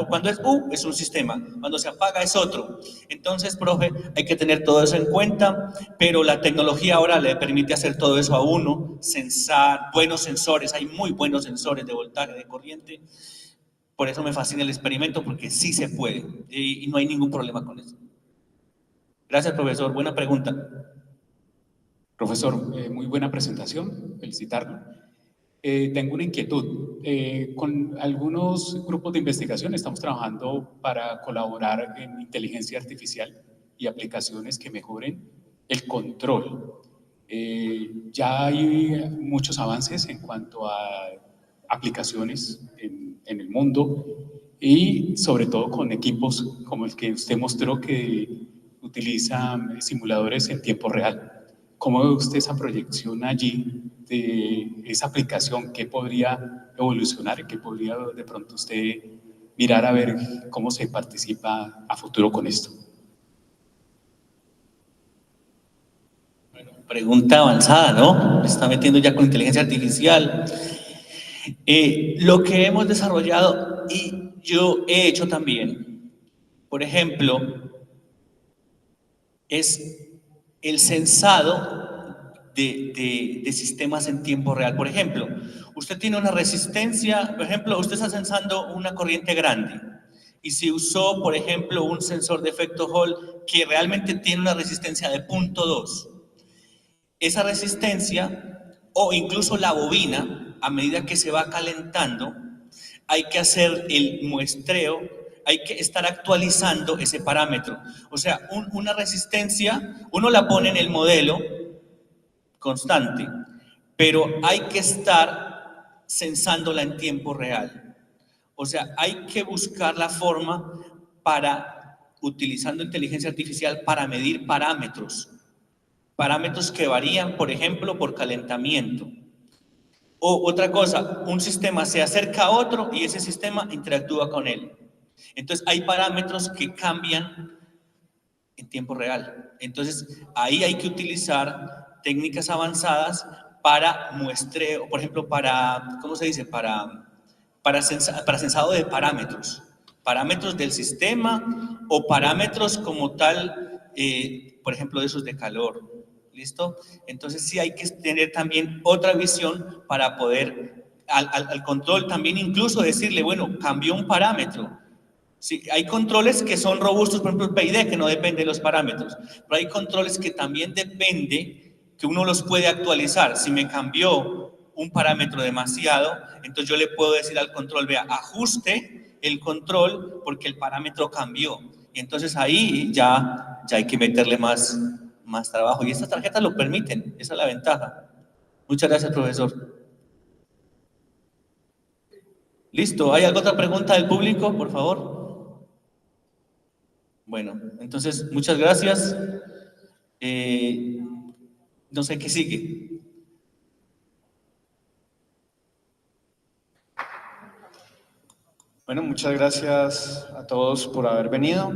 Cuando es U es un sistema, cuando se apaga es otro. Entonces, profe, hay que tener todo eso en cuenta, pero la tecnología ahora le permite hacer todo eso a uno, sensar, buenos sensores, hay muy buenos sensores de voltaje, de corriente. Por eso me fascina el experimento, porque sí se puede y no hay ningún problema con eso. Gracias, profesor. Buena pregunta. Profesor, muy buena presentación. Felicitarlo. Tengo una inquietud. Con algunos grupos de investigación estamos trabajando para colaborar en inteligencia artificial y aplicaciones que mejoren el control. Ya hay muchos avances en cuanto a aplicaciones en el mundo y sobre todo con equipos como el que usted mostró que utilizan simuladores en tiempo real. ¿Cómo ve usted esa proyección allí de esa aplicación? ¿Qué podría evolucionar y qué podría de pronto usted mirar a ver cómo se participa a futuro con esto? Bueno, pregunta avanzada, ¿no? Me está metiendo ya con inteligencia artificial. Lo que hemos desarrollado y yo he hecho también, por ejemplo, es el sensado de sistemas en tiempo real. Por ejemplo, usted tiene una resistencia, por ejemplo, usted está sensando una corriente grande y si usó, por ejemplo, un sensor de efecto Hall que realmente tiene una resistencia de 0.2, esa resistencia o incluso la bobina, a medida que se va calentando, hay que hacer el muestreo, hay que estar actualizando ese parámetro. O sea, una resistencia, uno la pone en el modelo constante, pero hay que estar censándola en tiempo real. O sea, hay que buscar la forma para, utilizando inteligencia artificial, para medir parámetros que varían, por ejemplo, por calentamiento. O otra cosa, un sistema se acerca a otro y ese sistema interactúa con él. Entonces, hay parámetros que cambian en tiempo real. Entonces, ahí hay que utilizar técnicas avanzadas para muestreo, por ejemplo, para, ¿cómo se dice? Para censado de parámetros del sistema o parámetros como tal, por ejemplo, de esos de calor. ¿Listo? Entonces sí hay que tener también otra visión para poder al control también incluso decirle, bueno, cambió un parámetro. Sí, hay controles que son robustos, por ejemplo el PID, que no depende de los parámetros, pero hay controles que también depende, que uno los puede actualizar. Si me cambió un parámetro demasiado, entonces yo le puedo decir al control, vea, ajuste el control porque el parámetro cambió. Y entonces ahí ya hay que meterle más trabajo. Y estas tarjetas lo permiten, esa es la ventaja. Muchas gracias, profesor. Listo, ¿hay alguna otra pregunta del público, por favor? Bueno, entonces, muchas gracias. No sé qué sigue. Bueno, muchas gracias a todos por haber venido.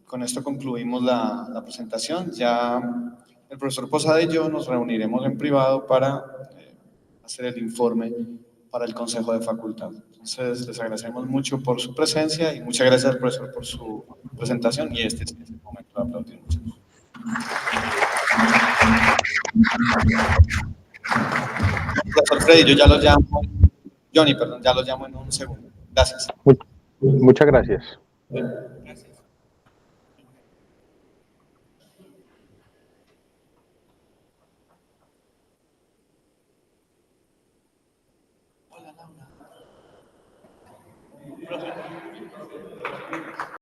Con esto concluimos la presentación. Ya el profesor Posada y yo nos reuniremos en privado para hacer el informe para el Consejo de Facultad. Entonces, les agradecemos mucho por su presencia y muchas gracias al profesor por su presentación, y este es el momento de aplaudir. Profesor Freddy, yo ya lo llamo, Johnny, perdón, ya lo llamo en un segundo. Gracias. Muchas gracias. Gracias.